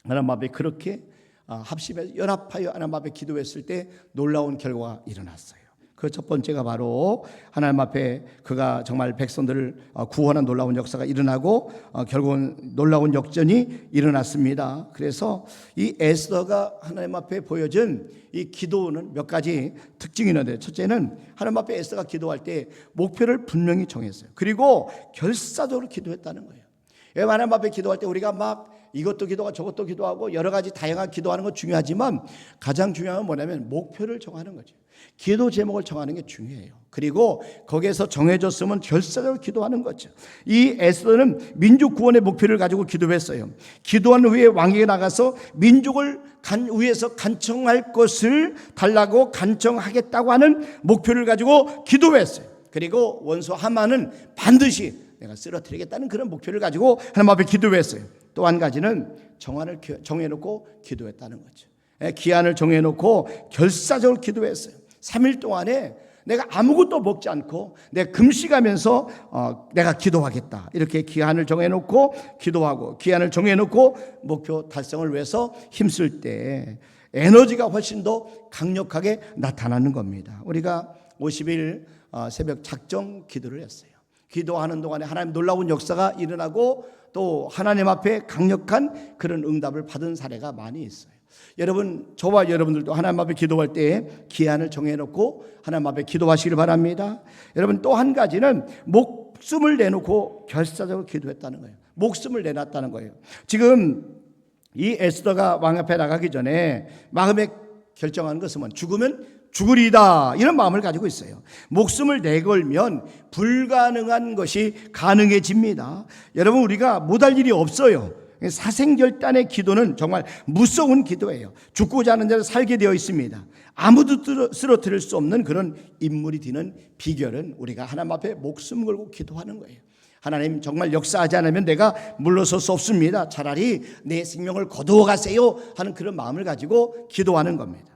하나님 앞에 그렇게 합심해서 연합하여 하나님 앞에 기도했을 때 놀라운 결과가 일어났어요. 그 첫 번째가 바로 하나님 앞에 그가 정말 백성들을 구원한 놀라운 역사가 일어나고 결국은 놀라운 역전이 일어났습니다. 그래서 이 에스더가 하나님 앞에 보여준 이 기도는 몇 가지 특징이 있는데, 첫째는 하나님 앞에 에스더가 기도할 때 목표를 분명히 정했어요. 그리고 결사적으로 기도했다는 거예요. 하나님 앞에 기도할 때 우리가 막 이것도 기도하고 저것도 기도하고 여러 가지 다양하게 기도하는 건 중요하지만 가장 중요한 건 뭐냐면 목표를 정하는 거죠. 기도 제목을 정하는 게 중요해요. 그리고 거기에서 정해졌으면 결사적으로 기도하는 거죠. 이 에스더는 민족 구원의 목표를 가지고 기도했어요. 기도한 후에 왕에게 나가서 민족을 위해서 간청할 것을 달라고 간청하겠다고 하는 목표를 가지고 기도했어요. 그리고 원수 하만은 반드시 내가 쓰러뜨리겠다는 그런 목표를 가지고 하나님 앞에 기도했어요. 또 한 가지는 정한을 정해놓고 기도했다는 거죠. 기한을 정해놓고 결사적으로 기도했어요. 3일 동안에 내가 아무것도 먹지 않고 내가 금식하면서 내가 기도하겠다. 이렇게 기한을 정해놓고 기도하고 기한을 정해놓고 목표 달성을 위해서 힘쓸 때 에너지가 훨씬 더 강력하게 나타나는 겁니다. 우리가 50일 새벽 작정 기도를 했어요. 기도하는 동안에 하나님 놀라운 역사가 일어나고 또 하나님 앞에 강력한 그런 응답을 받은 사례가 많이 있어요. 여러분, 저와 여러분들도 하나님 앞에 기도할 때 기한을 정해놓고 하나님 앞에 기도하시길 바랍니다. 여러분, 또 한 가지는 목숨을 내놓고 결사적으로 기도했다는 거예요. 목숨을 내놨다는 거예요. 지금 이 에스더가 왕 앞에 나가기 전에 마음에 결정한 것은 죽으면 죽으리다, 이런 마음을 가지고 있어요. 목숨을 내걸면 불가능한 것이 가능해집니다. 여러분, 우리가 못할 일이 없어요. 사생결단의 기도는 정말 무서운 기도예요. 죽고자 하는 자는 살게 되어 있습니다. 아무도 쓰러뜨릴 수 없는 그런 인물이 되는 비결은 우리가 하나님 앞에 목숨 걸고 기도하는 거예요. 하나님 정말 역사하지 않으면 내가 물러설 수 없습니다. 차라리 내 생명을 거두어 가세요 하는 그런 마음을 가지고 기도하는 겁니다.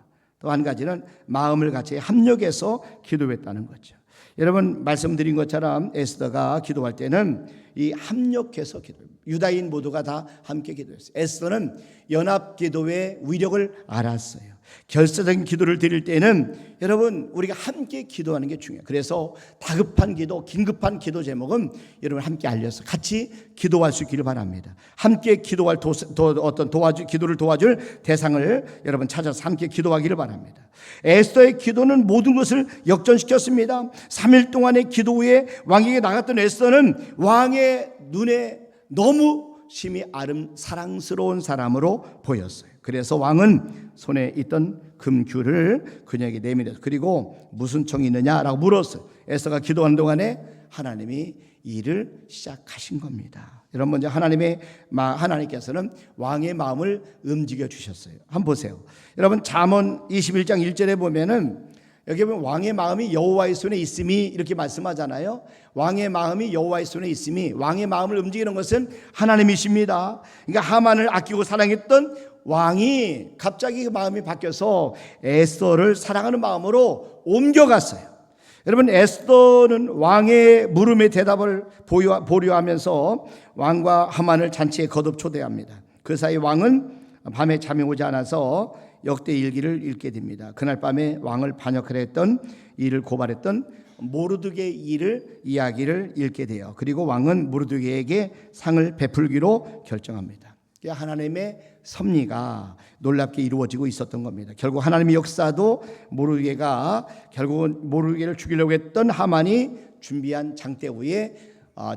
또 한 가지는 마음을 같이 합력해서 기도했다는 거죠. 여러분 말씀드린 것처럼 에스더가 기도할 때는 이 합력해서 기도해요. 유다인 모두가 다 함께 기도했어요. 에스더는 연합 기도의 위력을 알았어요. 결사적인 기도를 드릴 때는 여러분 우리가 함께 기도하는 게 중요해요. 그래서 다급한 기도, 긴급한 기도 제목은 여러분 함께 알려서 같이 기도할 수 있기를 바랍니다. 함께 기도할 기도를 도와줄 대상을 여러분 찾아서 함께 기도하기를 바랍니다. 에스더의 기도는 모든 것을 역전시켰습니다. 3일 동안의 기도 후에 왕에게 나갔던 에스더는 왕의 눈에 너무 심히 사랑스러운 사람으로 보였어요. 그래서 왕은 손에 있던 금귤을 그녀에게 내밀었어요. 그리고 무슨 청이 있느냐라고 물었어요. 에스더가 기도하는 동안에 하나님이 일을 시작하신 겁니다. 여러분 먼저 하나님께서는 왕의 마음을 움직여 주셨어요. 한번 보세요. 여러분 잠언 21장 1절에 보면은 여기 보면 왕의 마음이 여호와의 손에 있음이 이렇게 말씀하잖아요. 왕의 마음이 여호와의 손에 있음이, 왕의 마음을 움직이는 것은 하나님이십니다. 그러니까 하만을 아끼고 사랑했던 왕이 갑자기 그 마음이 바뀌어서 에스더를 사랑하는 마음으로 옮겨갔어요. 여러분 에스더는 왕의 물음에 대답을 보류하면서 왕과 하만을 잔치에 거듭 초대합니다. 그 사이 왕은 밤에 잠이 오지 않아서 역대 일기를 읽게 됩니다. 그날 밤에 왕을 반역하려 했던 이를 고발했던 모르드게의 이야기를 읽게 돼요. 그리고 왕은 모르드게에게 상을 베풀기로 결정합니다. 하나님의 섭리가 놀랍게 이루어지고 있었던 겁니다. 결국 하나님의 역사도 결국은 모르드게를 죽이려고 했던 하만이 준비한 장대우에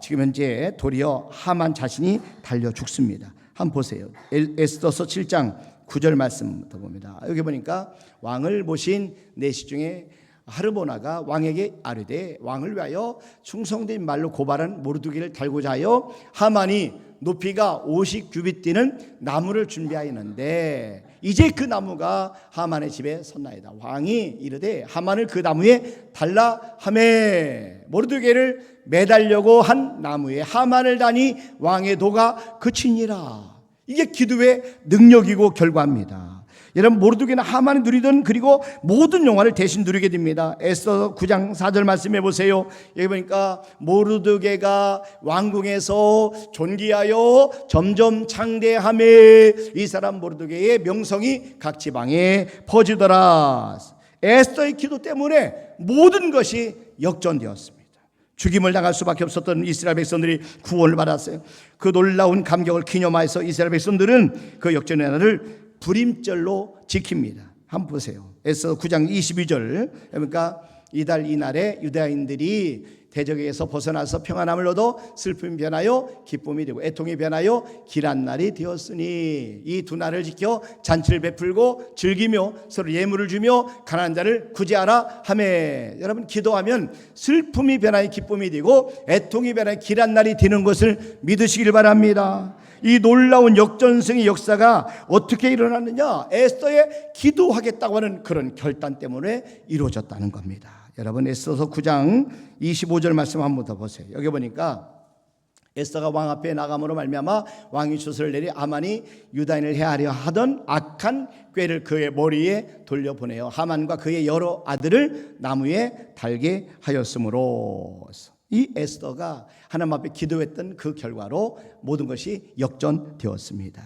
지금 현재 도리어 하만 자신이 달려 죽습니다. 한번 보세요. 에스더서 7장 9절 말씀부터 봅니다. 여기 보니까 왕을 모신 내시 중에 하르보나가 왕에게 아뢰되 왕을 위하여 충성된 말로 고발한 모르드게를 달고자 하여 하만이 높이가 50규빗 뛰는 나무를 준비하였는데 이제 그 나무가 하만의 집에 섰나이다. 왕이 이르되 하만을 그 나무에 달라 하매 모르드게를 매달려고 한 나무에 하만을 다니 왕의 도가 그치니라. 이게 기도의 능력이고 결과입니다. 여러분 모르드게는 하만이 누리던 그리고 모든 영화를 대신 누리게 됩니다. 에스더 9장 4절 말씀해 보세요. 여기 보니까 모르드게가 왕궁에서 존귀하여 점점 창대하며 이 사람 모르드게의 명성이 각 지방에 퍼지더라. 에스더의 기도 때문에 모든 것이 역전되었습니다. 죽임을 당할 수밖에 없었던 이스라엘 백성들이 구원을 받았어요. 그 놀라운 감격을 기념하여서 이스라엘 백성들은 그 역전의 날을 불임절로 지킵니다. 한번 보세요. 에스더 9장 22절. 그러니까 이달 이날에 유다인들이 대적에서 벗어나서 평안함을 얻어 슬픔이 변하여 기쁨이 되고 애통이 변하여 길한 날이 되었으니 이 두 날을 지켜 잔치를 베풀고 즐기며 서로 예물을 주며 가난한 자를 구제하라 하매. 여러분 기도하면 슬픔이 변하여 기쁨이 되고 애통이 변하여 길한 날이 되는 것을 믿으시길 바랍니다. 이 놀라운 역전승의 역사가 어떻게 일어났느냐? 에스더의 기도하겠다고 하는 그런 결단 때문에 이루어졌다는 겁니다. 여러분 에스더서 9장 25절 말씀 한번 더 보세요. 여기 보니까 에스더가 왕 앞에 나감으로 말미암아 왕이 주술을 내리 하만이 유다인을 해하려 하던 악한 꾀를 그의 머리에 돌려보내어 하만과 그의 여러 아들을 나무에 달게 하였으므로. 이 에스더가 하나님 앞에 기도했던 그 결과로 모든 것이 역전되었습니다.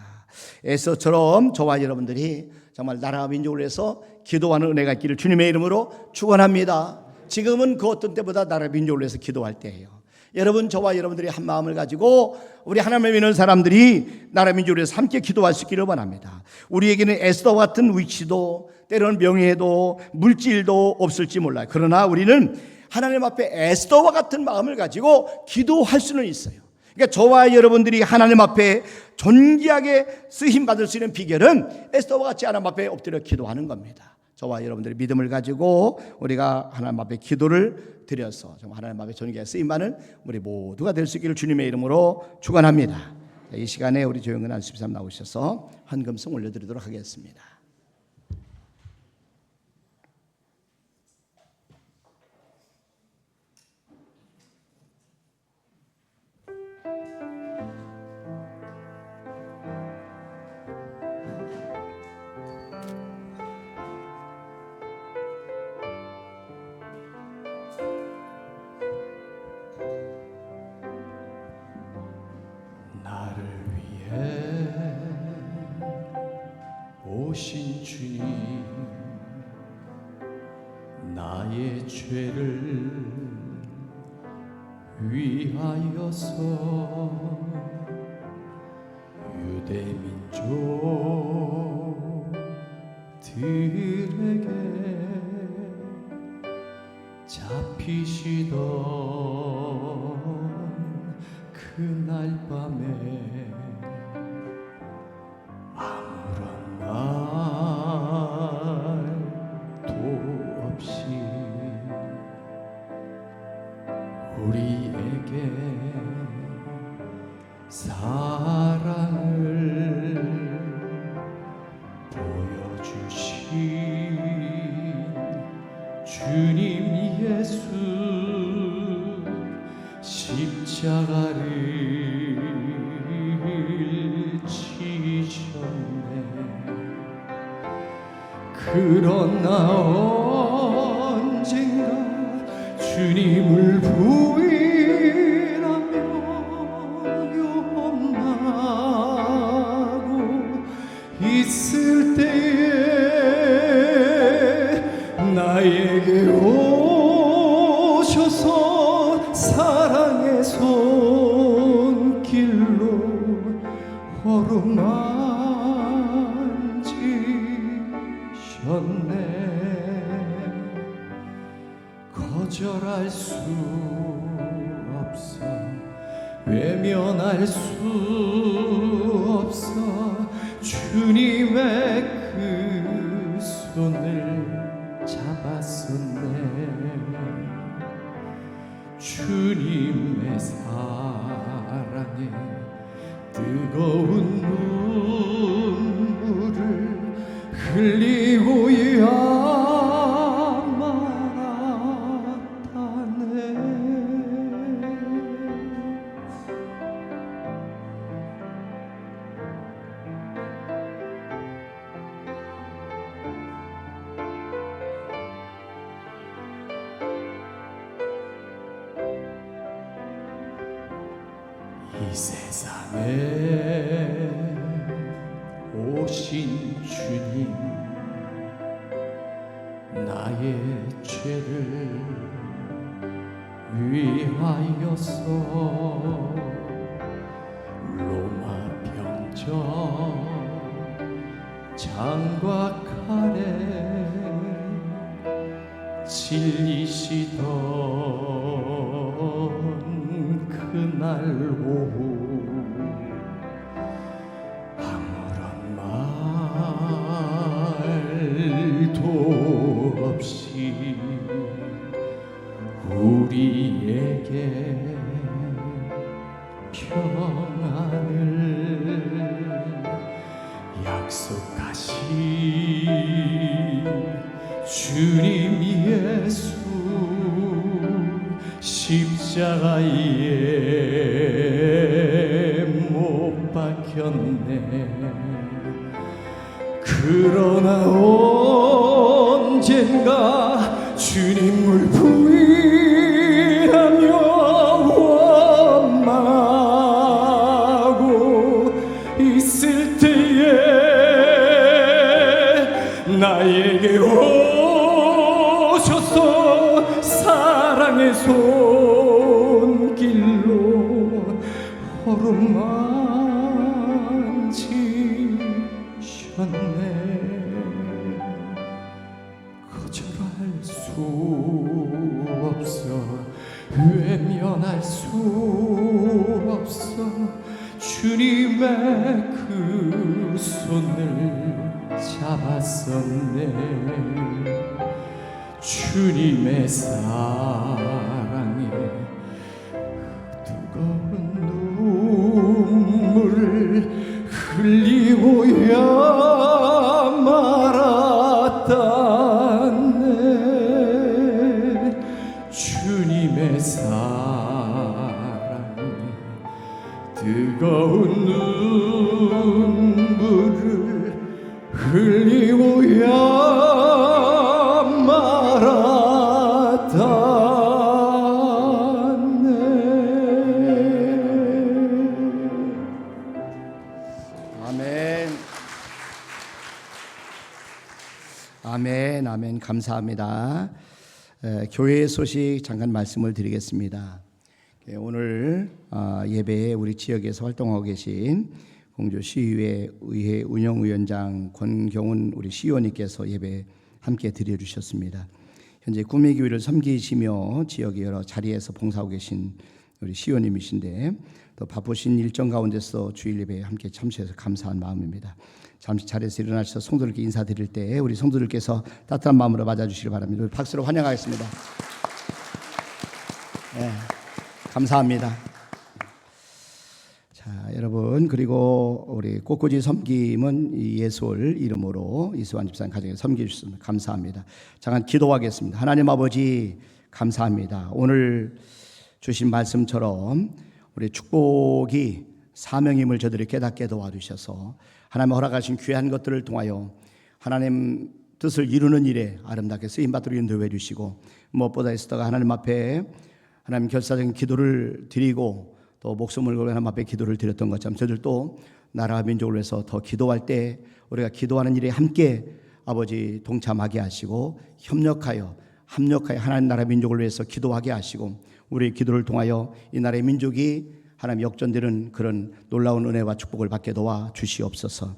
에스더처럼 저와 여러분들이 정말 나라와 민족을 위해서 기도하는 은혜가 있기를 주님의 이름으로 축원합니다. 지금은 그 어떤 때보다 나라 민족을 위해서 기도할 때예요. 여러분 저와 여러분들이 한 마음을 가지고 우리 하나님을 믿는 사람들이 나라 민족을 위해서 함께 기도할 수 있기를 바랍니다. 우리에게는 에스더와 같은 위치도 때로는 명예도 물질도 없을지 몰라요. 그러나 우리는 하나님 앞에 에스더와 같은 마음을 가지고 기도할 수는 있어요. 그러니까 저와 여러분들이 하나님 앞에 존귀하게 쓰임 받을 수 있는 비결은 에스더와 같이 하나님 앞에 엎드려 기도하는 겁니다. 저와 여러분들의 믿음을 가지고 우리가 하나님 앞에 기도를 드려서 정말 하나님 앞에 존귀하게 쓰임 받는 우리 모두가 될 수 있기를 주님의 이름으로 축원합니다. 이 시간에 우리 조영근 안수집사님 나오셔서 헌금송 올려드리도록 하겠습니다. 오신 주님, 나의 죄를 위하여서 유대민족들에게 잡히시던 그날 밤에 아무런 말도 없이 우리에게 사랑을 보여주신 주님 예수, 십자가를 지셨네. 그러나 언젠가 주님을 부인하며 염나고 있을 때에 나에게 오셔서 사랑의 손길로 어루만지셨네. 거절할 수 없어, 외면할 수 없어. 주님의 그 손을 잡았었네. 주님의 사랑에 뜨거운 눈물을 흘리고야 말았다네. 이 세상에 오신 주님, 나의 죄를 위하여서 로마 병정 창과 칼에 질리시던 그날 오후 아무런 말도 없이 우리에게 평안을 약속하신 주님 예수, 십자가에 못 박혔네. 그러나 언젠가 주님을 부인하며 원망하고 있을 때에 나에게 오셔서 사랑의 손길로 어루만지셨네. 거절할 수 없어, 외면할 수 없어. 주님의 그 손을 잡았었네. 주님의 사랑에 뜨거운 눈물을 흘리고야 말았다네. 주님의 사랑에 뜨거운 눈물을 흘리고야 아멘. 아멘, 아멘. 감사합니다. 교회의 소식 잠깐 말씀을 드리겠습니다. 오늘 예배에 우리 지역에서 활동하고 계신 공주 시의회 의회 운영위원장 권경훈 우리 시의원님께서 예배 함께 드려주셨습니다. 현재 구미교회를 섬기시며 지역의 여러 자리에서 봉사하고 계신 우리 시의원님이신데 또 바쁘신 일정 가운데서 주일 예배에 함께 참석해서 감사한 마음입니다. 잠시 자리에서 일어나셔서 성도들께 인사드릴 때 우리 성도들께서 따뜻한 마음으로 맞아주시기 바랍니다. 우리 박수로 환영하겠습니다. 네, 감사합니다. 자, 여러분, 그리고 우리 꽃꽂이 섬김은 예솔 이름으로 이수환 집사님 가정에 섬겨주셨습니다. 감사합니다. 잠깐 기도하겠습니다. 하나님 아버지 감사합니다. 오늘 주신 말씀처럼 우리 축복이 사명임을 저들이 깨닫게 도와주셔서 하나님 허락하신 귀한 것들을 통하여 하나님 뜻을 이루는 일에 아름답게 쓰임받도록 인도해 주시고 무엇보다 있었다가 하나님 앞에 하나님 결사적인 기도를 드리고 또 목숨을 걸고 하나님 앞에 기도를 드렸던 것처럼 저들도 나라와 민족을 위해서 더 기도할 때 우리가 기도하는 일에 함께 아버지 동참하게 하시고 협력하여 하나님 나라 민족을 위해서 기도하게 하시고 우리의 기도를 통하여 이 나라의 민족이 하나님 역전되는 그런 놀라운 은혜와 축복을 받게 도와 주시옵소서.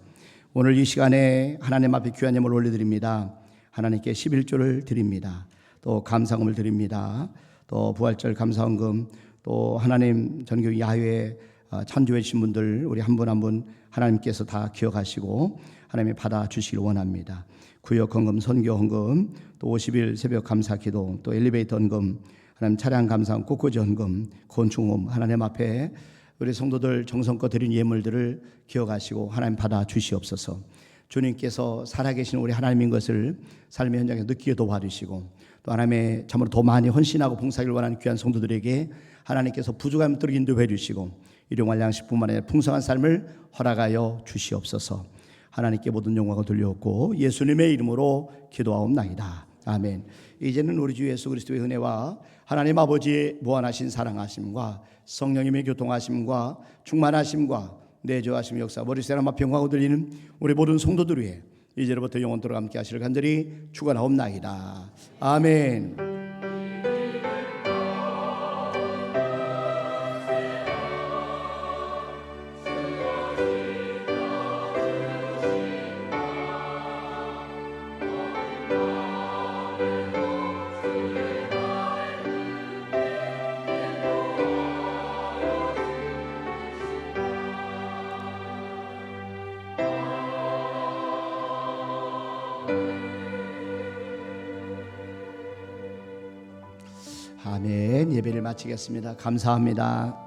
오늘 이 시간에 하나님 앞에 귀한 예물을 올려드립니다. 하나님께 11조를 드립니다. 또 감사금을 드립니다. 또 부활절 감사원금 또 하나님 전교 야외 찬조해 주신 분들 우리 한 분 한 분 하나님께서 다 기억하시고 하나님이 받아 주시길 원합니다. 구역 헌금, 선교 헌금, 또 50일 새벽 감사 기도, 또 엘리베이터 헌금, 하나님 차량 감사원, 꽃꽂이 헌금, 건축금 하나님 앞에 우리 성도들 정성껏 드린 예물들을 기억하시고 하나님 받아 주시옵소서. 주님께서 살아계신 우리 하나님인 것을 삶의 현장에서 느끼게 도와주시고 또 하나님의 참으로 더 많이 헌신하고 봉사하기를 원하는 귀한 성도들에게 하나님께서 부족함 없도록 인도해 주시고 일용할 양식뿐만 아니라 풍성한 삶을 허락하여 주시옵소서. 하나님께 모든 영광을 돌려옵고 예수님의 이름으로 기도하옵나이다. 아멘. 이제는 우리 주 예수 그리스도의 은혜와 하나님 아버지의 무한하신 사랑하심과 성령님의 교통하심과 충만하심과 내주하심 역사 머리 세라마 평화고 들리는 우리 모든 성도들 위해 이제로부터 영원토록 함께 하시를 간절히 축원하옵나이다. 아멘. 아멘. 예배를 마치겠습니다. 감사합니다.